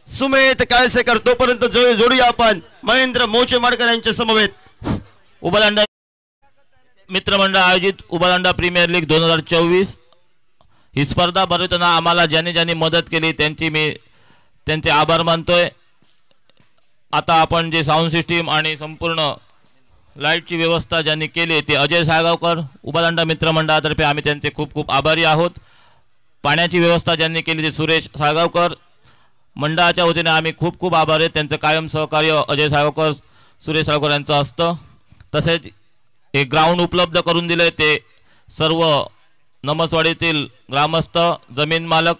सुमेध काळसेकर. तोपर्यंत जोडूया आपण महेंद्र मोचेमाडकर यांच्या समवेत. उबदांडा मित्रमंडळ आयोजित उबदांडा प्रीमियर लीग 2024 ही स्पर्धा भरवताना आम्हाला ज्यांनी मदत केली त्यांचे आभार मानतोय. आता आपण जे साऊंड सिस्टीम आणि संपूर्ण लाईटची व्यवस्था ज्यांनी केली ते अजय साळगावकर उबदांडा मित्रमंडळातर्फे आम्ही त्यांचे खूप खूप आभारी आहोत. पाण्याची व्यवस्था ज्यांनी केली ते सुरेश साळगावकर. मंडळाच्या वतीने आम्ही खूप खूप आभारी आहेत. त्यांचं कायम सहकार्य अजय साळगावकर सुरेश साळगावकर यांचं असतं. तसेच हे ग्राउंड उपलब्ध करून दिले ते सर्व नमसवाडीतील ग्रामस्थ, जमीन मालक,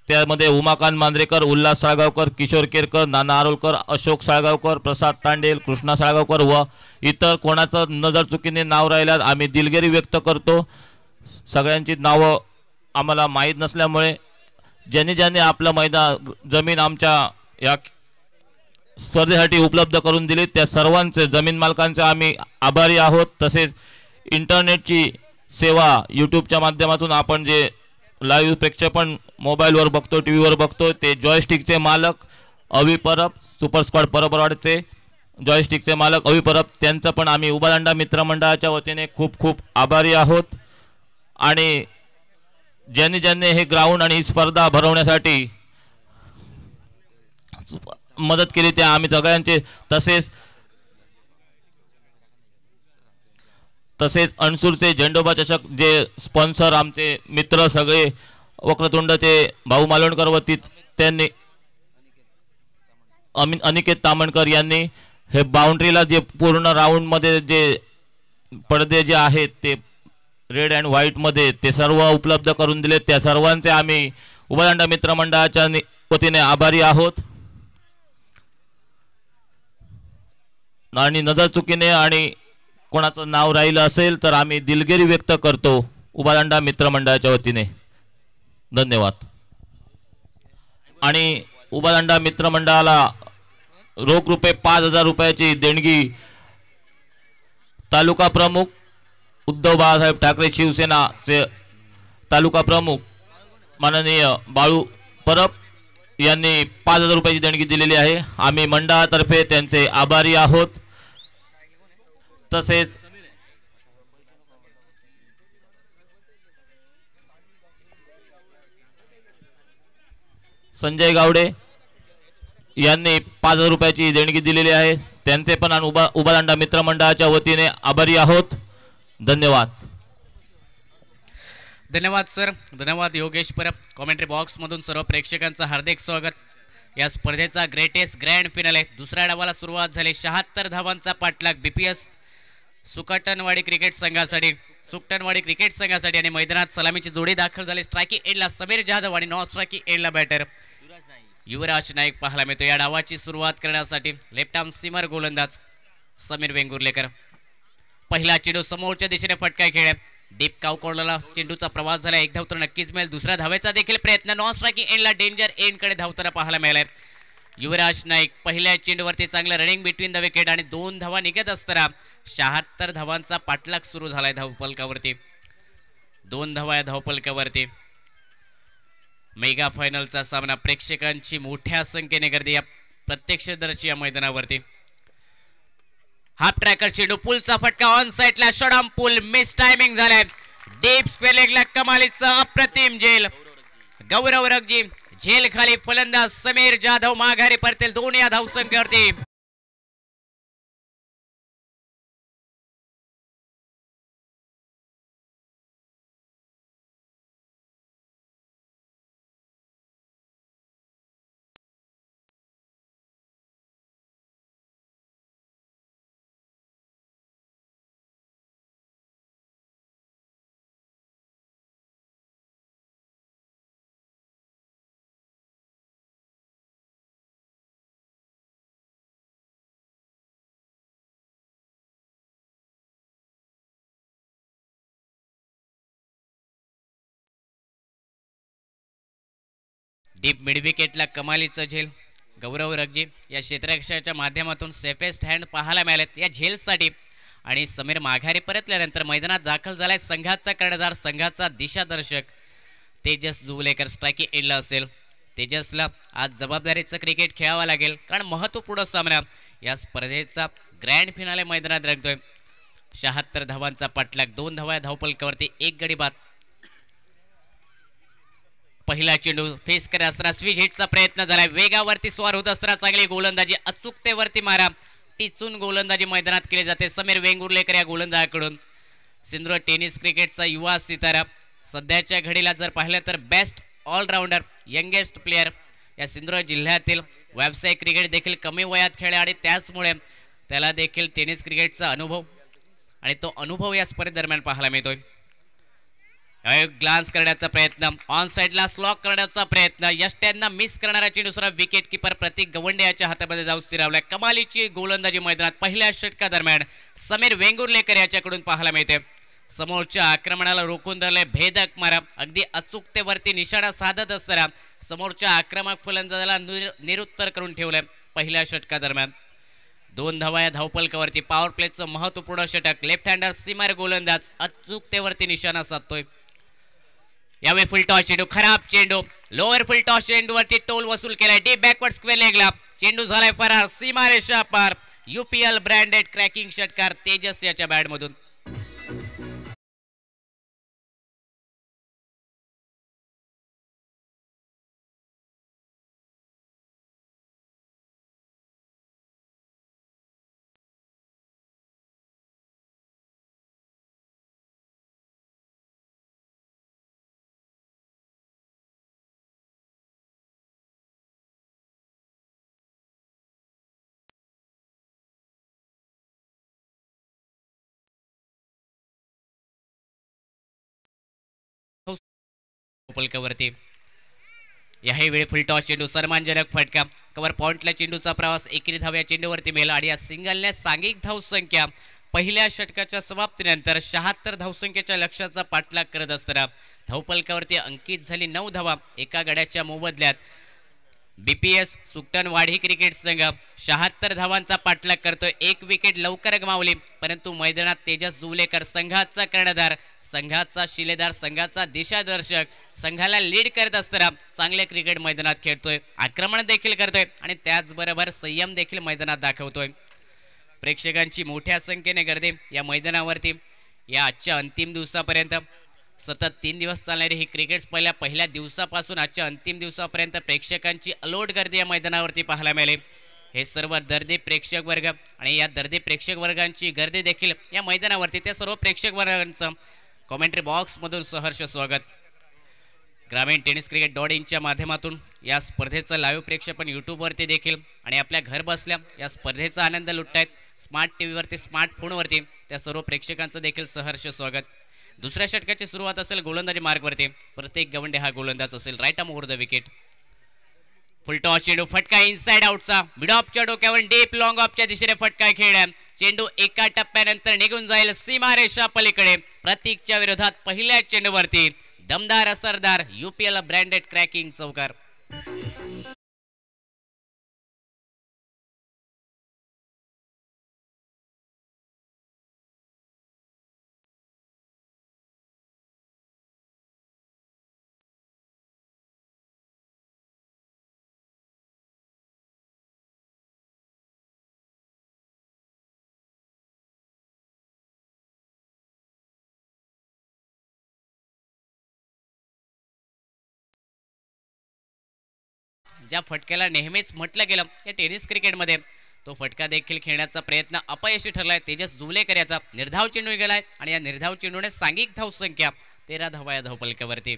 त्यामध्ये उमाकांत मांजरेकर, उल्हास साळगावकर, किशोर केरकर, नाना आरोलकर, अशोक साळगावकर, प्रसाद तांडेल, कृष्णा साळगावकर व इतर कोणाचं नजर चुकीने नाव राहिल्यास आम्ही दिलगिरी व्यक्त करतो. सगळ्यांची नावं आम्हाला माहीत नसल्यामुळे ज्यांनी आपलं मैदान जमीन आमच्या या स्पर्धेसाठी उपलब्ध करून दिली त्या सर्वांचे जमीन मालकांचे आम्ही आभारी आहोत. तसेच इंटरनेटची सेवा यूट्यूबच्या माध्यमातून आपण जे लाईव्ह प्रेक्षेपण मोबाईलवर बघतो, टी व्हीवर बघतो ते जॉयस्टिकचे मालक अवी परब, सुपर स्क्वॉड परबरवाडचे जॉयस्टिकचे मालक अवी परब त्यांचं पण आम्ही उबदांडा मित्रमंडळाच्या वतीने खूप खूप आभारी आहोत. आणि ज्यांनी हे ग्राउंड आणि ही स्पर्धा भरवण्यासाठी मदत केली त्या आम्ही सगळ्यांचे तसेच अणसूरचे झेंडोबा चषक जे स्पॉन्सर आमचे मित्र सगळे वक्रतुंडचे भाऊ मालवणकर व त्यांनी अनिकेत तामणकर यांनी हे बाउंड्रीला जे पूर्ण राऊंडमध्ये जे पडदे जे आहेत ते रेड अँड व्हाईटमध्ये ते सर्व उपलब्ध करून दिले. त्या सर्वांचे आम्ही उभादांडा मित्र मंडळाच्या वतीने आभारी आहोत आणि नजर चुकीने आणि कोणाचं नाव राहिलं असेल तर आम्ही दिलगिरी व्यक्त करतो उभादांडा मित्र मंडळाच्या वतीने. धन्यवाद. आणि उभादांडा मित्र मंडळाला रोख रुपये 5,000 रुपयाची देणगी तालुका प्रमुख उद्धव बाळासाहेब ठाकरे शिवसेनाचे तालुका प्रमुख माननीय बाळू परब यांनी 5,000 रुपयाची देणगी दिलेली आहे. आम्ही मंडळातर्फे त्यांचे आभारी आहोत. तसेच संजय गावडे यांनी 5,000 रुपयाची देणगी दिलेली आहे. त्यांचे पण उभादांडा मित्र मंडळाच्या वतीने आभारी आहोत. धन्यवाद. धन्यवाद सर. धन्यवाद योगेश परब. कॉमेंट्री बॉक्समधून सर्व प्रेक्षकांचं हार्दिक स्वागत. या स्पर्धेचा ग्रेटेस्ट ग्रँड फिनाले दुसऱ्या डावाला सुरुवात झाली. 76 धावांचा पाठलाग बीपीएस सुकटनवाडी क्रिकेट संघासाठी आणि मैदानात सलामीची जोडी दाखल झाली. स्ट्रायकिंग एंडला समीर जाधव आणि नॉन स्ट्रायकिंग एंडला बॅटर युवराज नाईक पाहायला मिळतो. या डावाची सुरुवात करण्यासाठी लेफ्ट आर्म सीमर गोलंदाज समीर वेंगुर्लेकर. पहिला चेंडू समोरच्या दिशेने फटका खेळ. डीप कावकोडला चेंडूचा प्रवास झाला. एक धाव तर नक्कीच मिळेल. दुसऱ्या धावेचा देखील प्रयत्न. नॉन स्ट्रायकिंग एंडला डेंजर एंडकडे धावताना पाहायला मिळालाय. युवराज नाईक पहिल्या चेंडूवरती चांगलं रनिंग बिटवीन द विकेट आणि 2 धावा निघत असताना 76 धावांचा पाठलाग सुरू झालाय धावफलकावरती. 2 धावा या धावफलकावरती. मेगा फायनलचा सामना. प्रेक्षकांची मोठ्या संख्येने गर्दी या प्रत्यक्षदर्शी या मैदानावरती. हाफ ट्रॅकर चेंडू पुलचा फटका ऑन साइडला शॉर्ट पुल मिस टायमिंग झालाय. डीप स्क्वेअर लेगला कमालीचा अप्रतिम झेल. गौरव रगजी झेल खाली. फलंदाज समीर जाधव माघारी परतेल 2 या धावसंख्येवरती. डीप मिड विकेटला कमालीचं झेल. गौरव रगजी या क्षेत्ररक्षकाच्या माध्यमातून सेफेस्ट हँड पाहायला मिळालेत या झेलसाठी. आणि समीर माघारी परतल्यानंतर मैदानात दाखल झालाय संघाचा कर्णधार, संघाचा दिशादर्शक तेजस जुवलेकर स्ट्रायकिंग एंडला असेल. तेजसला आज जबाबदारीचं क्रिकेट खेळावं लागेल कारण महत्त्वपूर्ण सामना या स्पर्धेचा ग्रँड फिनाले मैदानात रंगतोय. 76 धावांचा पाठलाग. 2 धावा धावपलकावरती. 1 गडी बाद. पहिला चेंडू फेस करत असताना स्विच हिटचा प्रयत्न झाला. वेगावरती स्वार होत असताना चांगली गोलंदाजी. अचूकतेवरती मारा. टिचून गोलंदाजी मैदानात केली जाते समीर वेंगुर्लेकर या गोलंदाजाकडून. सिंधुदुर्ग टेनिस क्रिकेटचा युवा सितारा. सध्याच्या घडीला जर पाहिलं तर बेस्ट ऑलराऊंडर, यंगेस्ट प्लेयर या सिंधुदुर्ग जिल्ह्यातील. व्यावसायिक क्रिकेट देखील कमी वयात खेळला आणि त्याचमुळे त्याला देखील टेनिस क्रिकेटचा अनुभव आणि तो अनुभव या स्पर्धेदरम्यान पाहायला मिळतोय. ग्लान्स करण्याचा प्रयत्न. ऑन साइडला स्लॉक करण्याचा प्रयत्न. यष्ट्यांना मिस करणारा चेंडू दुसरा विकेट किपर प्रतीक गवंडे याच्या हातामध्ये जाऊन स्थिरावलाय. कमालीची गोलंदाजी मैदानात पहिल्या षटका दरम्यान समीर वेंगुर्लेकर याच्याकडून पाहायला मिळते. समोरच्या आक्रमणाला रोखून धरले. भेदक मारा. अगदी अचूकतेवरती निशाणा साधत असताना समोरच्या आक्रमक फलंदाजाला निरुत्तर करून ठेवलंय पहिल्या षटका दरम्यान. 2 धावा या धावपलकावरती. पॉवर प्लेचं महत्वपूर्ण षटक. लेफ्ट हँडर सीमर गोलंदाज अचूकतेवरती निशाणा साधतोय. यावेळी फुल टॉस चेंडू. खराब चेंडू. लोअर फुल टॉस चेंडूवरती टोल वसूल केलाय. डीप बॅकवर्ड स्क्वेअर लेगला चेंडू झालाय फरार. सीमारेषा पार. यूपीएल ब्रँडेड क्रॅकिंग षटकार तेजस याच्या बॅटमधून. पलकावरती याही वेळी फुलटॉस चेंडू सन्मानजनक फटका कव्हर पॉइंटला चेंडूचा प्रवास एकेरी धाव या चेंडूवरती मेला आणि या सिंगलने सांघिक धावसंख्या पहिल्या षटकाच्या समाप्तीनंतर 76 धावसंख्येच्या लक्ष्याचा पाठलाग करत असताना धावफलकावरती अंकित झाली 9 धावा एका गड्याच्या मोबदल्यात बीपीएस सुकटनवाडी क्रिकेट संघ 76 धावांचा पाठलाग करतोय. एक विकेट लवकर गमावली परंतु मैदानात तेजस जुवलेकर संघाचा कर्णधार संघाचा शिलेदार संघाचा दिशादर्शक संघाला लीड करत असताना चांगले क्रिकेट मैदानात खेळतोय आक्रमण देखील करतोय आणि त्याचबरोबर संयम देखील मैदानात दाखवतोय. प्रेक्षकांची मोठ्या संख्येने गर्दी या मैदानावरती या आजच्या अंतिम दिवसापर्यंत सतत 3 दिवस चालणारी ही क्रिकेट पहिल्या दिवसापासून आजच्या अंतिम दिवसापर्यंत प्रेक्षकांची अलोट गर्दी या मैदानावरती पाहायला मिळाली. हे सर्व दर्दी प्रेक्षक वर्ग आणि या दर्दी प्रेक्षक वर्गांची गर्दी देखील या मैदानावरती त्या सर्व प्रेक्षक वर्गांचं कॉमेंट्री बॉक्समधून सहर्ष स्वागत. ग्रामीण टेनिस क्रिकेट.inच्या माध्यमातून या स्पर्धेचं लाईव्ह प्रेक्षेपण यूट्यूबवरती देखील आणि आपल्या घर बसल्या या स्पर्धेचा आनंद लुटतायत स्मार्ट टीव्हीवरती स्मार्टफोनवरती त्या सर्व प्रेक्षकांचं देखील सहर्ष स्वागत. दुसऱ्या षटकाची सुरुवात असेल गोलंदाजी मार्गवरती प्रत्येक गवंडे हा गोलंदाज असेल right arm over the wicket. Full toss चेंडू फटका इनसाइड आउटचा मिड ऑफच्या डोक्यावर डीप लॉंग ऑफच्या दिशेने फटका खेळला चेंडू एका टप्प्यानंतर निघून जाईल सीमारेषा पलीकडे. प्रतीकच्या विरोधात पहिल्या चेंडूवरती दमदार असरदार यूपीएल ब्रँडेड क्रॅकिंग चौकार. ज्या फटक्याला नेहमीच म्हटलं गेलं या टेनिस क्रिकेटमध्ये तो फटका देखील खेळण्याचा प्रयत्न अपयशी ठरलाय. तेजस जुवलेकर याचा निर्धाव चेंडू गेलाय आणि या निर्धाव चेंडूने सांघिक धावसंख्या 13 धावा या धावफलकावरती.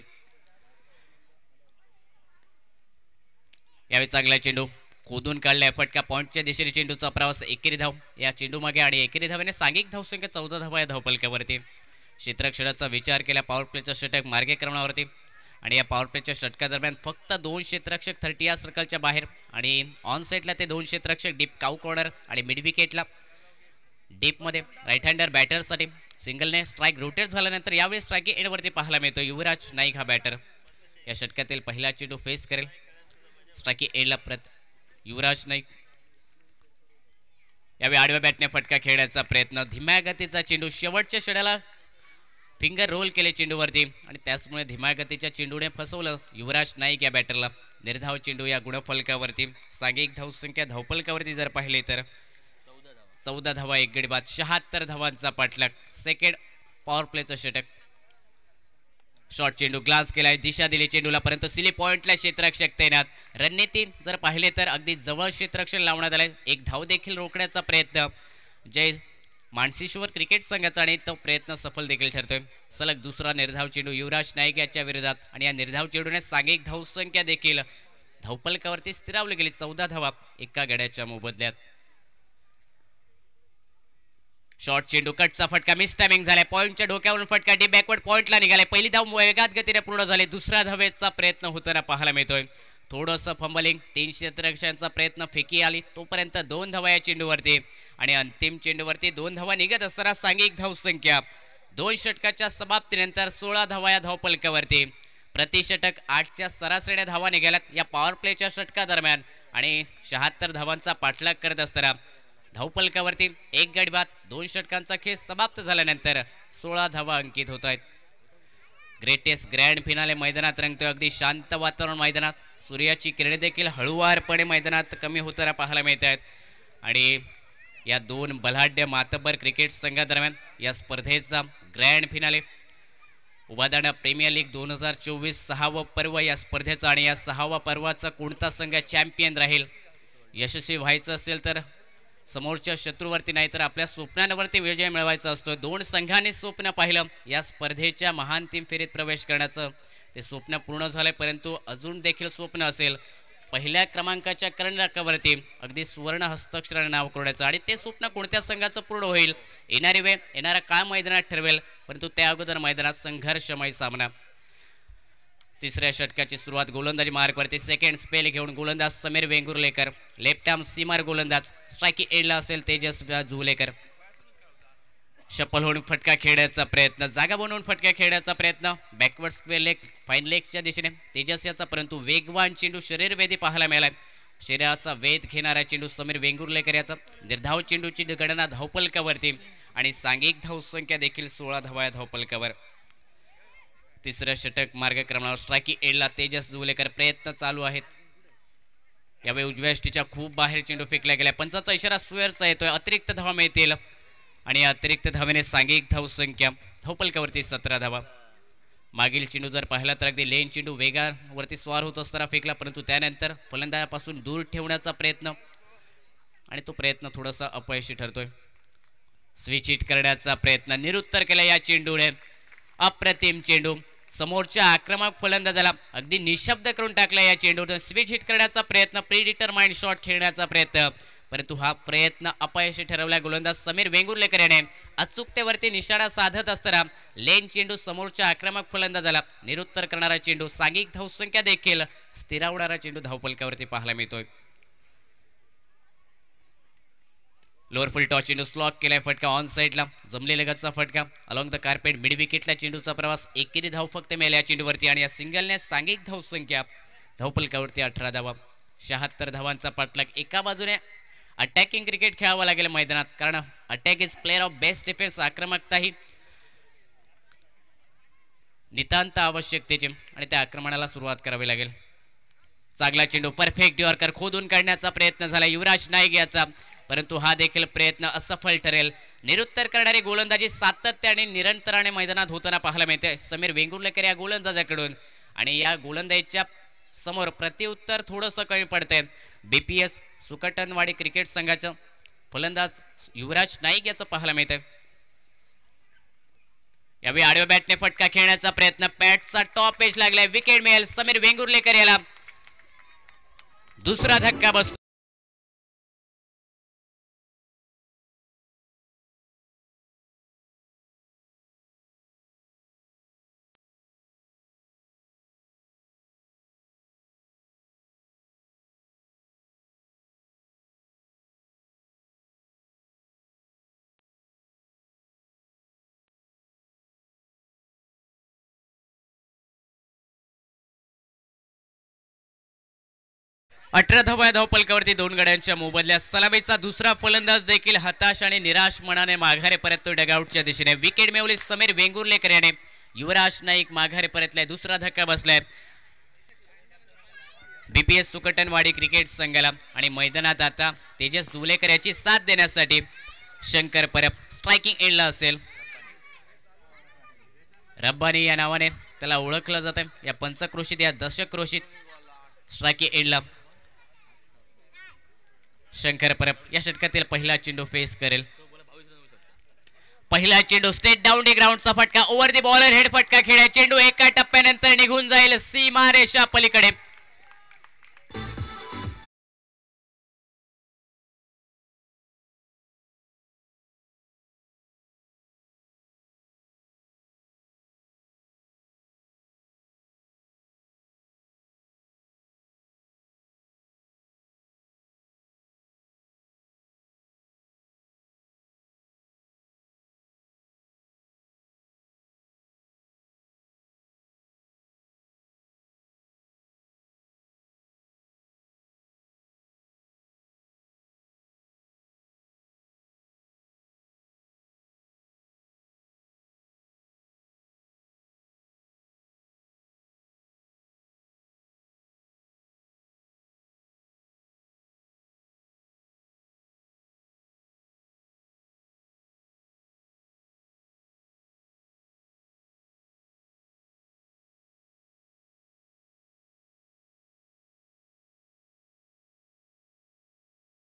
यावेळी चांगला चेंडू खोदून काढलाय फटका पॉइंटच्या दिशेने चेंडूचा प्रवास एकेरी धाव या चेंडू मागे आणि एकेरी धावेने सांघिक धावसंख्या 14 धावा या धावफलकावरती. क्षेत्ररक्षणाचा विचार केला पॉवर प्लेचा षटक मार्गक्रमणावरती आणि या पॉवर प्लेच्या षटकादरम्यान फक्त 2 क्षेत्ररक्षक 30 या सर्कलच्या बाहेर आणि ऑन साईडला ते 2 क्षेत्ररक्षक डीप काऊ कॉर्नर आणि मिड विकेटला डीपमध्ये राईट हँडर बॅटरसाठी सिंगलने स्ट्राईक रोटेट झाल्यानंतर यावेळी स्ट्राईक एंडवरती पाहायला मिळतो. युवराज नाईक हा बॅटर या षटकातील पहिला चेंडू फेस करेल. स्ट्राईक एंडला युवराज नाईक यावेळी आडव्या बॅटने फटका खेळण्याचा प्रयत्न धीम्या गतीचा चेंडू शेवटच्या षड्याला फिंगर रोल केले चेंडूवरती आणि त्याचमुळे धीम्या गतीच्या चेंडूने फसवलं युवराज नाईक या बॅटरला. निर्धाव चेंडू या गुणफलकावरती सांघिक धावसंख्या धावफलकावरती जर पाहिले तर 14 धावा एक गडी बाद 76 धावांचा पाठलाग. सेकंड पॉवर प्लेचं षटक शॉर्ट चेंडू ग्लास केलाय दिशा दिली चेंडूला परंतु सिली पॉइंटला क्षेत्ररक्षक तैनात. रणनीती जर पाहिले तर अगदी जवळ क्षेत्ररक्षण लावण्यात आलंय. एक धाव देखील रोखण्याचा प्रयत्न जय मानसीश्वर क्रिकेट संघाचा आणि तो प्रयत्न सफल देखील ठरतोय. सलग दुसरा निर्धाव चेंडू युवराज नाईक याच्या विरोधात आणि या निर्धाव चेंडूने सांघिक धावसंख्या देखील धावफलकावरती स्थिरावली गेली 14 धावा एका गड्याच्या मोबदल्यात. शॉर्ट चेंडू कटचा फटका मिस टायमिंग झालाय पॉइंटच्या डोक्यावरून फटका डी बॅकवर्ड पॉइंटला निघालाय. पहिली धाव वेगात गतीने पूर्ण झाली. दुसऱ्या धावेचा प्रयत्न होताना पाहायला मिळतोय. थोडंसं फंबलिंग 3 क्षेत्ररक्षकांचा प्रयत्न फेकी आली तोपर्यंत 2 धावा या चेंडूवरती आणि अंतिम चेंडूवरती 2 धावा निघत असताना सांघिक धावसंख्या 2 षटकाच्या समाप्तीनंतर 16 धावा या धावफलकावरती. प्रति षटक 8च्या सरासरी धावा निघाल्यात या पॉवर प्लेच्या षटकादरम्यान आणि 76 धावांचा पाठलाग करत असताना धावफलकावरती एक गडी बाद 2 षटकांचा खेळ समाप्त झाल्यानंतर 16 धावा अंकित होत आहेत. ग्रेटेस्ट ग्रँड फिनाले मैदानात रंगतोय. अगदी शांत वातावरण मैदानात सूर्याची किरणे देखील हळूवारपणे मैदानात कमी होताना पाहायला मिळत आहेत आणि या 2 बलाढ्य मातब्बर क्रिकेट संघादरम्यान या स्पर्धेचा ग्रँड फिनाले उभादाणा प्रीमियर लीग 2024 6वं पर्व या स्पर्धेचा आणि या 6व्या पर्वाचा कोणता संघ चॅम्पियन राहील यशस्वी व्हायचं असेल तर समोरच्या शत्रूवरती नाही तर आपल्या स्वप्नांवरती विजय मिळवायचा असतो. 2 संघांनी स्वप्न पाहिलं या स्पर्धेच्या महांतिम फेरीत प्रवेश करण्याचं ते स्वप्न पूर्ण झालंय परंतु अजून देखील स्वप्न असेल पहिल्या क्रमांकाच्या कर्णधारावरती अगदी सुवर्ण हस्ताक्षराने नाव कोरण्याचं आणि ते स्वप्न कोणत्या संघाचं पूर्ण होईल येणारी वेळ येणारा काळ मैदानात ठरवेल परंतु त्या अगोदर मैदानात संघर्षमय सामना. तिसऱ्या षटकाची सुरुवात गोलंदाजी मार्कवरती सेकंड स्पेल घेऊन गोलंदाज Sameer Vengurlekar, left arm seamer गोलंदाज, स्ट्राइकी एंडला असेल तेजस जुलेकर. शपल होऊन फटका खेळण्याचा प्रयत्न, जागा बनवून फटका खेळण्याचा प्रयत्न, बॅकवर्ड स्क्वेअर लेग फाईन लेगच्या दिशेने तेजस याचा, परंतु वेगवान चेंडू शरीरवेधी पाहायला मिळाला. शरीराचा वेध घेणारा चेंडू समीर वेंगुर्लेकर याचा. निर्धाव चेंडूची गणना धावपलकावरती आणि सांघिक धावसंख्या देखील 16 धावा या धावपलकावर. तिसरं षटक मार्गक्रमणावर स्ट्राइकी एंडला तेजस जुलेकर, प्रयत्न चालू आहेत. यावेळी उजव्या यष्टीच्या खूप बाहेर चेंडू फेकला गेला. पंचाचा इशारा स्क्वेअरचा येतोय, अतिरिक्त धावा मिळतील आणि अतिरिक्त धावेने सांघिक धावसंख्या धावपलकावरती 17 धावा. मागील चेंडू जर पाहिला तर अगदी लेन चेंडू वेगावरती स्वार होत असताना फेकला, परंतु त्यानंतर फलंदाजापासून दूर ठेवण्याचा प्रयत्न आणि तो प्रयत्न थोडासा अपयशी ठरतोय. स्विच हिट करण्याचा प्रयत्न निरुत्तर केला या चेंडूने. अप्रतिम चेंडू, समोरच्या आक्रमक फलंदाजाला अगदी निशब्द करून टाकला या चेंडूने. स्विच हिट करण्याचा प्रयत्न, प्रीडिटरमाइंड शॉट खेळण्याचा प्रयत्न, परंतु हा प्रयत्न अपयशी ठरवला. गोलंदाज समीर वेंगुर्लेकर याने अचूकतेवरती निशाणा साधत असताना लेन चेंडू समोरच्या आक्रमक फलंदाजाला निरुत्तर करणारा चेंडू, सांघिक धावसंख्या देखील स्थिरावणारा चेंडू धावपलकावरती पाहायला मिळतोय. लोअर फुल टॉस चेंडू स्लॉक केलाय, फटका ऑन साईडला, जमले लगतचा फटका अलॉंग द कार्पेट मिड विकेटला चेंडूचा प्रवास. एकेरी धाव फक्त मिळाली या चेंडूवरती आणि या सिंगलने सांघिक धावसंख्या धावपलकावरती 18 धावा. 76 धावांचा पाठलाग. एका बाजूने अटॅकिंग क्रिकेट खेळावं लागेल मैदानात, कारण attack is player of best defence. आक्रमकता ही नितांत आवश्यकतेची आणि त्या आक्रमणाला सुरुवात करावी लागेल. चांगला चेंडू, परफेक्ट यॉर्कर, खोदून काढण्याचा प्रयत्न झाला युवराज नाईक याचा, परंतु हा देखील प्रयत्न असफल ठरेल. निरुत्तर करणारी गोलंदाजी सातत्याने निरंतराने मैदानात होताना पाहायला मिळते समीर वेंगुर्लेकर या गोलंदाजाकडून, आणि या गोलंदाजीच्या समोर प्रत्युत्तर थोडंसं कमी पडतंय. बीपीएस सुकटनवाडी क्रिकेट संघाचं फलंदाज युवराज नाईक याचं पाहायला मिळतंय. यावेळी आडव्या बॅटने फटका खेळण्याचा प्रयत्न, बॅटचा टॉप एज लागलाय, विकेट मिळेल समीर वेंगुर्लेकर याला. दुसरा धक्का बसतो. अठरा धावा धावपलकावरती 2 गड्यांच्या मोबदल्यात. सलामीचा दुसरा फलंदाज देखील हताश आणि निराश मनाने माघारे परततो डगआउटच्या दिशेने. विकेट मिळवली समीर वेंगुर्लेकर याने. युवराज नाईक माघारे परतलाय. दुसरा धक्का बसलाय बीपीएस सुकटनवाडी क्रिकेट संघाला आणि मैदानात आता तेजस जुलेकर याची साथ देण्यासाठी शंकर परब स्ट्राइकिंग एंडला असेल. रब्बानी या नावाने त्याला ओळखलं जात आहे या पंचक्रोशीत या दशक्रोशीत. स्ट्राइकिंग एंडला शंकर परब या षटकातील पहिला चेंडू फेस करेल. पहिला चेंडू स्ट्रेट डाऊन दी ग्राउंडचा फटका, ओव्हर दी बॉलर हेड फटका खेळा. चेंडू एका टप्प्यानंतर निघून जाईल सीमा रेषा पलीकडे.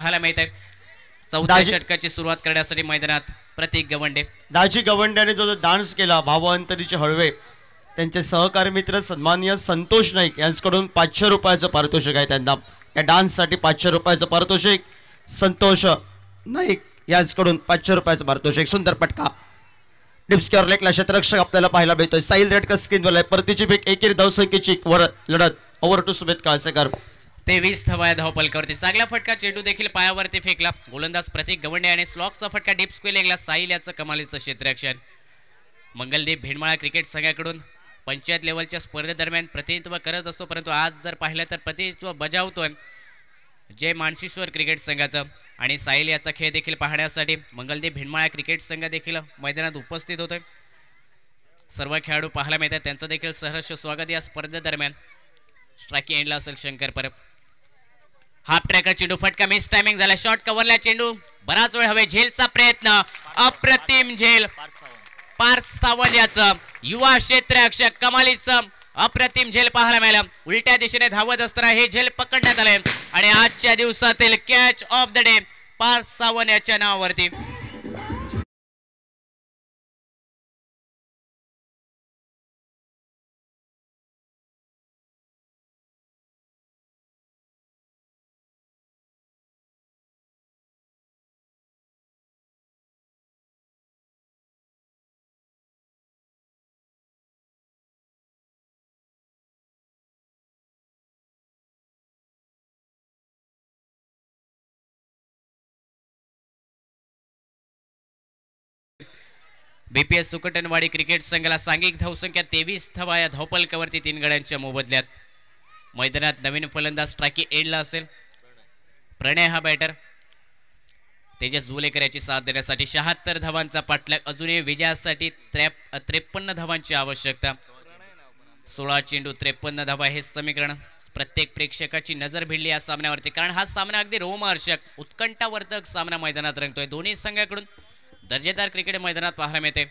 पाहायला मिळत आहे चौथ्या षटकाची सुरुवात करण्यासाठी मैदानात प्रतीक गवंडे. दाजी गवंड्याने जो डान्स केला भावांतरीचे हळवे, त्यांचे सहकारी मित्र सन्माननीय संतोष नाईक यांच्याकडून 500 रुपयाचं पारितोषिक आहे. त्यांना या डान्ससाठी 500 रुपयाचं पारितोषिक. संतोष नाईक यांच्याकडून 500 रुपयाचं पारितोषिक. सुंदर पटका. डिप्सकेवर लेकला क्षेत्ररक्षक आपल्याला पाहायला भेटतोय. साहिल रेडकर स्क्रीनवर परतीची फेक एकेरी धावसंख्येची लढत ओव्हर टू सुमेध काळसेकर. 23 धावा धावपलकावरती चांगला फटका, चेंडू देखील पायावरती फेकला. गोलंदाज प्रतीक गवंडे आणि स्लॉकचा फटका डिप्सके लेगला. साहिल याचं कमालीचं क्षेत्ररक्षण. मंगलदीप भिंडमाळा क्रिकेट संघाकडून पंचायत लेवलच्या स्पर्धेदरम्यान प्रतिनिधित्व करत असतो, परंतु आज जर पाहिलं तर प्रतिनिधित्व बजावतोय जय मानसीश्वर क्रिकेट संघाचं. आणि साहिल याचा खेळ देखील पाहण्यासाठी मंगलदीप भिंडमाळा क्रिकेट संघ देखील मैदानात उपस्थित होतोय. सर्व खेळाडू पाहायला मिळतात, त्यांचं देखील सहर्ष स्वागत या स्पर्धेदरम्यान. स्ट्राइक एंडला असेल शंकर परब. हाफ ट्रॅकर चेंडू फटका, मिस टायमिंग झाला. शॉर्ट कव्हरला चेंडू, बराच वेळ हवे. झेलचा प्रयत्न, अप्रतिम झेल. पार्थ सावंत याचं युवा क्षेत्ररक्षक कमालीचं अप्रतिम झेल पाहायला मिळालं. उलट्या दिशेने धावत असताना हे झेल पकडण्यात आले आणि आजच्या दिवसातील catch of the day Parth Sawant याच्या नावावरती. बीपीएस सुकटनवाडी क्रिकेट संघाला सांघिक धावसंख्या 23 धावा या धावपलकावरती 3 गड्यांच्या मोबदल्यात. मैदानात नवीन फलंदाज स्ट्राइक एंडला असेल. प्रणय हा बॅटर. तेजस जुलेकर याची साथ देण्यासाठी 76 धावांचा पाठलाग. अजूनही विजयासाठी 53 धावांची आवश्यकता. 16 चेंडू 53 धावा हे समीकरण. प्रत्येक प्रेक्षकाची नजर भिडली या सामन्यावरती, कारण हा सामना अगदी रोमहर्षक उत्कंठावर्धक सामना मैदानात रंगतोय. दोन्ही संघाकडून दर्जेदार क्रिकेट मैदानात पाहायला मिळते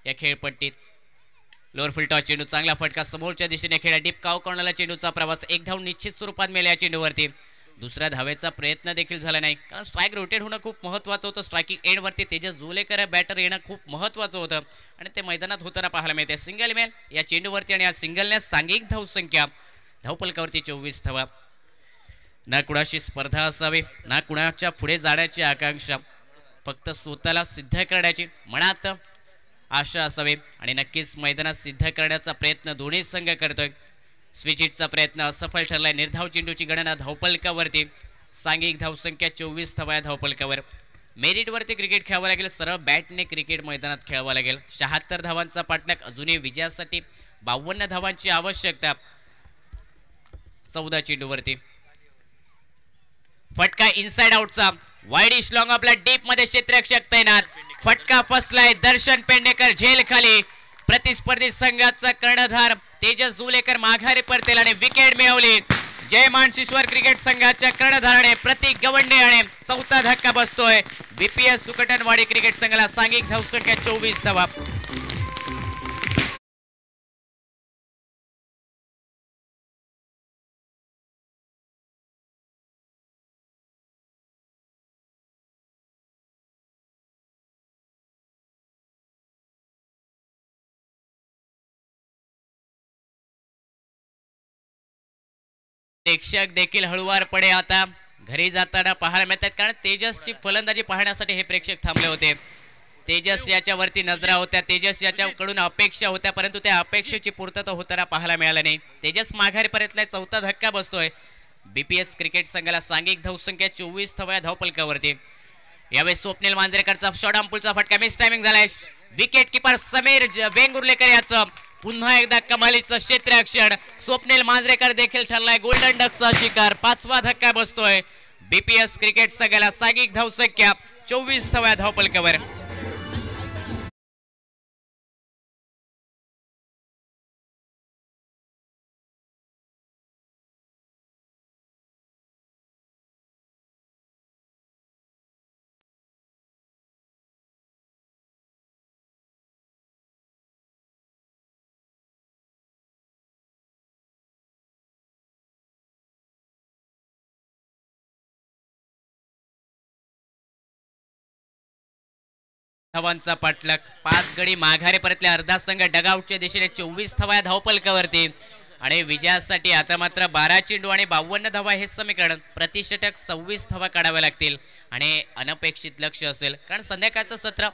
या खेळपट्टीत. लोअर फुल टॉस चेंडू, चांगला फटका समोरच्या दिशेने खेळा. डीप काव कॉर्नरला चेंडूचा प्रवास. एक धाव निश्चित स्वरूपात मिळाला या चेंडूवरती. दुसऱ्या धावेचा प्रयत्न देखील झाला नाही, कारण स्ट्राइक रोटेट होणं खूप महत्त्वाचं होतं. स्ट्राइकिंग एंडवरती तेजस जुलेकर बॅटर येणं खूप महत्त्वाचं होतं आणि ते मैदानात होताना पाहायला मिळते. सिंगल मॅन या चेंडूवरती आणि या सिंगलने सांघिक धावसंख्या धावपलकावरती 24 धावा. ना कुणाशी स्पर्धा असावी, ना कुणाच्या पुढे जाण्याची आकांक्षा, फक्त स्वतःला सिद्ध करण्याची मनात आशा असावी आणि नक्कीच मैदानात सिद्ध करण्याचा प्रयत्न दोन्ही संघ करतोय. स्विच हिटचा प्रयत्न असफल ठरलाय. निर्धाव चेंडूची गणना धावपलकावरती. सांघिक धावसंख्या 24 धावा धावपलकावर. मेरिटवरती क्रिकेट खेळावं लागेल, सरळ बॅटने क्रिकेट मैदानात खेळावं लागेल. 76 धावांचा पाठलाग. अजूनही विजयासाठी 52 धावांची आवश्यकता. 14 चेंडूवरती फटका इनसाइड आउटचा. वाईडिश लॉंग आपला डीप मध्ये क्षेत्ररक्षक तैनात. फटका फसलाय. दर्शन पेडणेकर झेल खाली. प्रतिस्पर्धी संघाचा कर्णधार तेजस जुलेकर माघारी परतेल आणि विकेट मिळवली. जय मानसीश्वर क्रिकेट संघाच्या कर्णधाराने प्रतीक गवंडे आणि चौथा धक्का बसतोय. बीपीएस सुकटनवाडी क्रिकेट संघाला सांघिक धावसंख्या 24 धावा. प्रेक्षक देखील हळुवारपणे आता घरी जाताना पाहायला मिळतात, कारण तेजसची फलंदाजी पाहण्यासाठी हे प्रेक्षक थांबले होते. तेजस याच्यावरती नजरा होत्या, तेजस याच्याकडून अपेक्षा होत्या, परंतु त्या अपेक्षेची पूर्तता होताना पाहायला मिळाला नाही. तेजस माघारी परतलाय. चौथा धक्का बसतोय. बीपीएस क्रिकेट संघाला सांघिक धावसंख्या 24 धावा धावपलकावरती. यावेळी स्वप्नील मांजरेकरचा शॉर्ट आर्मपुलचा फटका, मिस टायमिंग झालाय. विकेट किपर समीर वेंगुर्लेकर याचं पुन्हा एकदा कमालीचं क्षेत्ररक्षण. स्वप्नील मांजरेकर देखील ठरलाय गोल्डन डकचा शिकार. 5वा धक्का बसतोय. बीपीएस क्रिकेट संघाला सांघिक धावसंख्या 24 धावा धावपलकावर. धावांचा पाठलाग. 5 गडी माघारी परतले. अर्धा संघ डगआउटच्या दिशेने 24 धावा धावपलकावरती आणि विजयासाठी आता मात्र 12 चेंडू आणि 52 धावा हे समीकरण. प्रतिषटक 26 धावा काढाव्या लागतील आणि अनपेक्षित लक्ष असेल, कारण संध्याकाळचं सत्र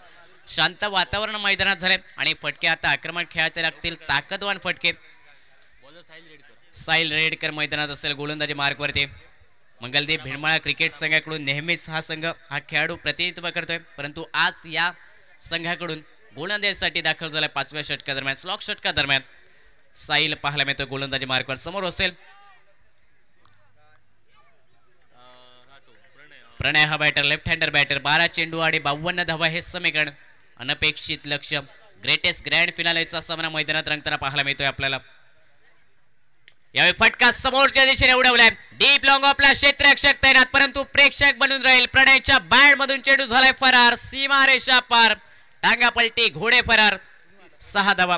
शांत वातावरण मैदानात झाले आणि फटके आता आक्रमक खेळाचे लागतील, ताकदवान फटके. साहिल रेडकर मैदानात असेल गोलंदाजी मार्कवरती. मंगलदीप भिडमाळा क्रिकेट संघाकडून नेहमीच हा संघ हा खेळाडू प्रतिनिधित्व करतोय, परंतु आज या संघाकडून गोलंदाजीसाठी दाखल झालाय 5व्या षटकादरम्यान, स्लॉक षटकादरम्यान. साहिल पाहायला मिळतो गोलंदाजी मार्कवर. समोर असेल प्रणय हा बॅटर, लेफ्ट हँडर बॅटर. 12 चेंडू आणि 52 धावा हे समीकरण. अनपेक्षित लक्ष, ग्रेटेस्ट ग्रँड फिनालेचा सामना मैदानात रंगताना पाहायला मिळतोय आपल्याला. यावेळी फटका समोरच्या दिशेने उडवलाय, डीप लॉंग ऑफला क्षेत्ररक्षक तैनात, परंतु प्रेक्षक बनून राहील. प्रणयच्या बॅट मधून चेंडू झालाय फरार, सीमारेषा पार. टांगा पलटी, घोडे फरार. 6 धावा.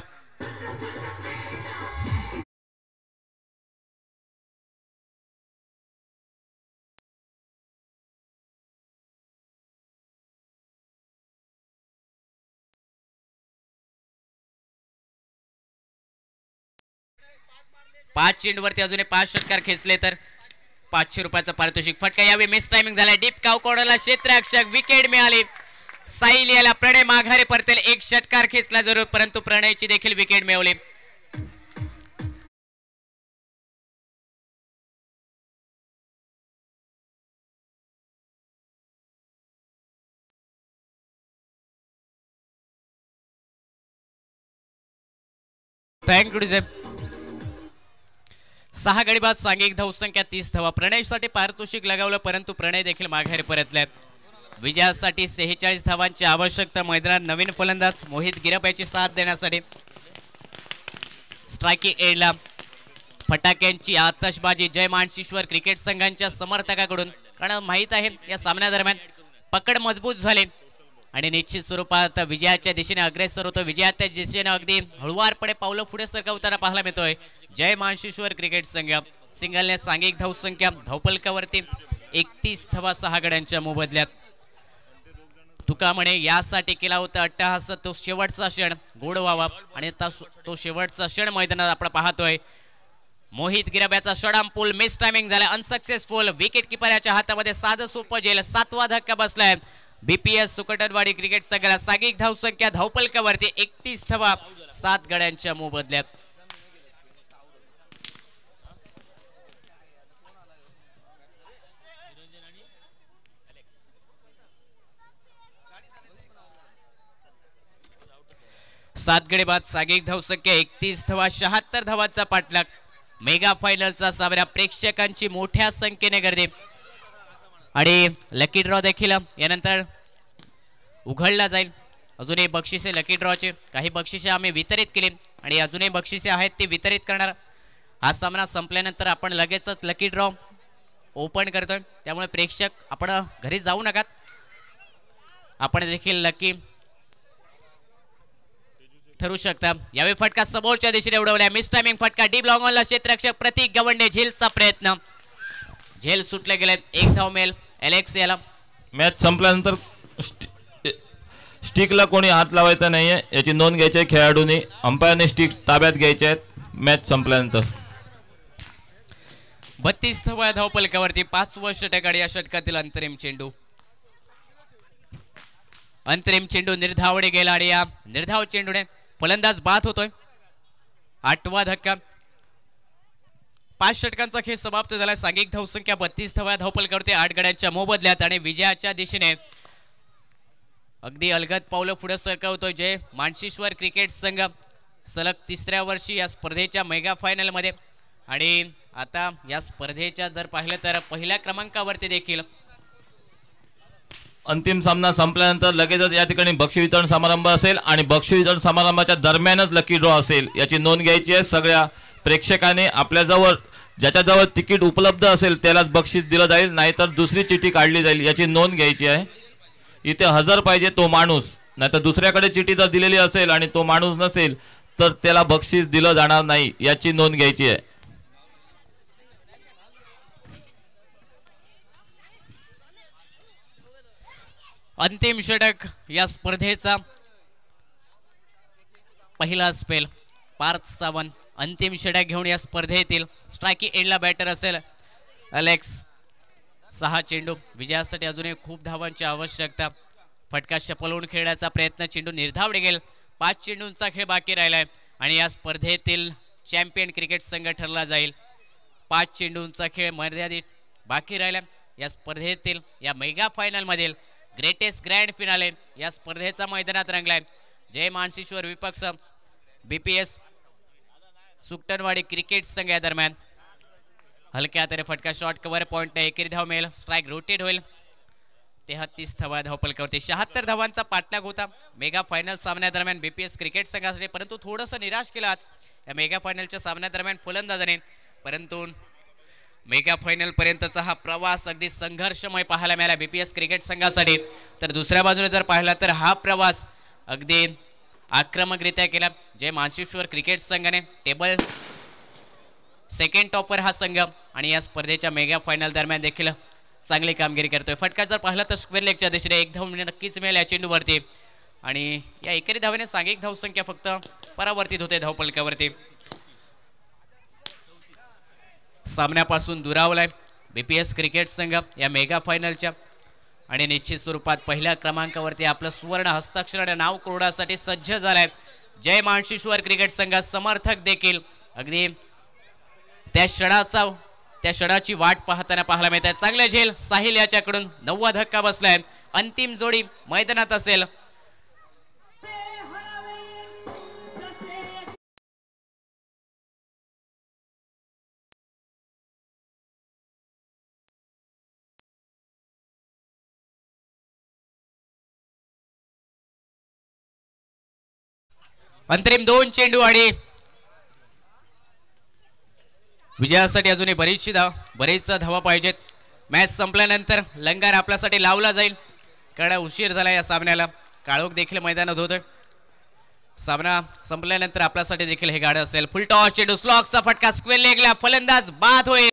पाच चेंडूवरती अजून 5 षटकार खेचले तर 500 रुपयाचं पारितोषिक. फटका यावेळी मिस टायमिंग झाला, डीप काव कोणाला क्षेत्ररक्षक, विकेट मिळाली. साहिल याला प्रणय माघारी परतेल. 1 षटकार खेचला जरूर, परंतु प्रणयची देखील विकेट मिळवली. थँक्यू. 6 गडी बाद, सांघिक धावसंख्या 30 धावा. प्रणयसाठी पारितोषिक लगावलं, परंतु प्रणय देखील माघारी परतल्यात. विजयासाठी 46 धावांची आवश्यकता. मैदानात नवीन फलंदाज मोहित गिरप याची साथ देण्यासाठी. स्ट्रायकिंग एंडला फटाक्यांची आतषबाजी जय मानशिश्वर क्रिकेट संघांच्या समर्थकांकडून, कारण माहीत आहे या सामन्यादरम्यान पकड मजबूत झाले आणि निश्चित स्वरूपात विजयाच्या दिशेने अग्रेसर होतो. विजयाच्या दिशेने अगदी हळुवारपणे पावलं पुढे सरकवताना पाहायला मिळतोय जय मानशिश्वर क्रिकेट संघ. सिंगलने सांघिक धावसंख्या, धावपलकावरती 31 धावा 6 गड्यांच्या मोबदल्यात. तुका म्हणे यासाठी केला होता अट्टहास, तो शेवटचा क्षण गोड व्हावा आणि तो शेवटचा क्षण मैदानात आपण पाहतोय. मोहित गिरब याचा षडाम पूल मिस टायमिंग झाला, अनसक्सेसफुल. विकेट किपर याच्या हातामध्ये साधं सोपं जेल. 7वा धक्का बसलाय. बीपीएस सुकटनवाडी क्रिकेट संघाला सांघिक धावसंख्या, धावपलकावरती 31 धावा 7 गड्यांच्या मोबदल्यात. सात गडी बाद, सांघिक धावसंख्या 31 धावा, 76 धावांचा पाठलाग. मेगा फायनलचा सामना, प्रेक्षकांची मोठ्या संख्येने गर्दी आणि लकी ड्रॉ देखील यानंतर उघडला जाईल. अजूनही बक्षिसे लकी ड्रॉचे काही बक्षिसे आम्ही वितरित केली आणि अजूनही बक्षिसे आहेत ते वितरित करणार. हा सामना संपल्यानंतर आपण लगेचच लकी ड्रॉ ओपन करतोय, त्यामुळे प्रेक्षक आपण घरी जाऊ नका, आपण देखील लकी ठरू शकता. यावेळी फटका समोरच्या दिशेने उडवलाय, मिस टायमिंग फटका. डीप लॉंग ऑनला क्षेत्ररक्षक प्रतीक गवंडे, झेलचा प्रयत्न, झेल सुटले गेले. 1 धाव मिळेल एलेक्स याला. मॅच संपल्यानंतर स्टिकला कोणी हात लावायचा नाहीये याची नोंद घ्यायची आहे खेळाडूंनी. अंपायरने स्टिक ताब्यात घ्यायचे आहेत मॅच संपल्यानंतर. 32 धावा धावपलकावरती 5वा षटक या षटकातील अंतरिम चेंडू. अंतरिम चेंडू निर्धावने गेला आणि या निर्धाव चेंडूने फलंदाज बाद होतोय. 8वा धक्का. 5 षटकांचा खेळ समाप्त झाला. सांघिक धावसंख्या 32 धावा धावपलकावरती 8 गड्यांच्या मोबदल्यात आणि विजयाच्या दिशेने अगदी अलगद पावलं पुढे सरकवतोय जय मानशिश्वर क्रिकेट संघ. सलग 3ऱ्या वर्षी या स्पर्धेच्या मेगा फायनल मध्ये आणि आता या स्पर्धेच्या जर पाहिलं तर पहिल्या क्रमांकावरती देखील. अंतिम सामना संपल्यानंतर लगेचच या ठिकाणी बक्षीस वितरण समारंभ असेल आणि बक्षीस वितरण समारंभाच्या दरम्यानच लकी ड्रॉ असेल याची नोंद घ्यायची आहे. सगळ्या प्रेक्षकाने आपल्याजवळ ज्याच्याजवळ तिकीट उपलब्ध असेल त्यालाच बक्षीस दिलं जाईल, नाहीतर दुसरी चिठी काढली जाईल याची नोंद घ्यायची आहे. इथे हजर पाहिजे तो माणूस, नाहीतर दुसऱ्याकडे चिठी जर दिलेली असेल आणि तो माणूस नसेल तर त्याला बक्षीस दिलं जाणार नाही याची नोंद घ्यायची आहे. अंतिम षटक या स्पर्धेचा पहिला स्पेल. पार्थ सावंत अंतिम षटक घेऊन या स्पर्धेतील स्ट्रायकिंग एंडला बॅटर असेल अलेक्स. 6 चेंडू, विजयासाठी अजूनही खूप धावांची आवश्यकता. फटका पळवून खेळण्याचा प्रयत्न, चेंडू निर्धावले गेल. 5 चेंडूंचा खेळ बाकी राहिलाय आणि या स्पर्धेतील चॅम्पियन क्रिकेट संघ ठरला जाईल. 5 चेंडूंचा खेळ मर्यादित बाकी राहिला. या स्पर्धेतील या मेगा फायनल मधील ग्रेटेस्ट ग्रँड फिनाले या स्पर्धेचा मैदानात रंगलाय. जय मानसेश्वर विपक्ष BPS सुकटनवाडी क्रिकेट संघ या दरम्यान. हलक्या हाताने फटका, शॉर्ट कव्हर, पॉइंट एकेरी धाव मिळेल. स्ट्राइक रोटेट होईल. 33 धावा धावपलकावरती 76 धावांचा पाठलाग होता मेगा फायनल सामन्यादरम्यान BPS क्रिकेट संघासाठी, परंतु थोडंसं निराश केलं आज या मेगा फायनलच्या सामन्यादरम्यान फलंदाजाने. परंतु मेगा फायनल पर्यंतचा हा प्रवास अगदी संघर्षमय पाहायला मिळाला BPS क्रिकेट संघासाठी. तर दुसऱ्या बाजूने जर पाहिला तर हा प्रवास अगदी आक्रमकरित्या केला जय मानसेश्वर क्रिकेट संघाने. टेबल सेकंड टॉपर हा संघ आणि या स्पर्धेच्या मेगा फायनल दरम्यान देखील चांगली कामगिरी करतोय. फटका जर पाहिला तर स्क्वेअर लेगच्या दिशेने 1 धाव नक्कीच मिळेल या चेंडूवरती आणि या एकेरी धावेने सांघिक धावसंख्या फक्त परावर्तित होते धावपलकावरती. सामन्यापासून दुरावलाय BPS क्रिकेट संघ या मेगा फायनलच्या आणि निश्चित स्वरूपात पहिल्या क्रमांकावरती आपलं सुवर्ण हस्ताक्षराने नाव कोरण्यासाठी सज्ज झालाय जय मानसेश्वर क्रिकेट संघ. समर्थक देखील अगदी त्या क्षणाची वाट पाहताना पाहायला मिळत आहे. चांगले झेल साहिल याच्याकडून 9वा धक्का बसलाय. अंतिम जोडी मैदानात असेल. अंतरिम 2 चेंडू आणि विजयासाठी अजूनही बरीच धावा पाहिजेत. मॅच संपल्यानंतर लंगार आपल्यासाठी लावला जाईल कारण उशीर झाला या सामन्याला. काळोख देखील मैदानात होतोय. सामना संपल्यानंतर आपल्यासाठी देखील हे गाडं असेल. फुल टॉस चेंडू, स्लॉगचा फटका, स्क्वेअर लेगला फलंदाज बाद होईल.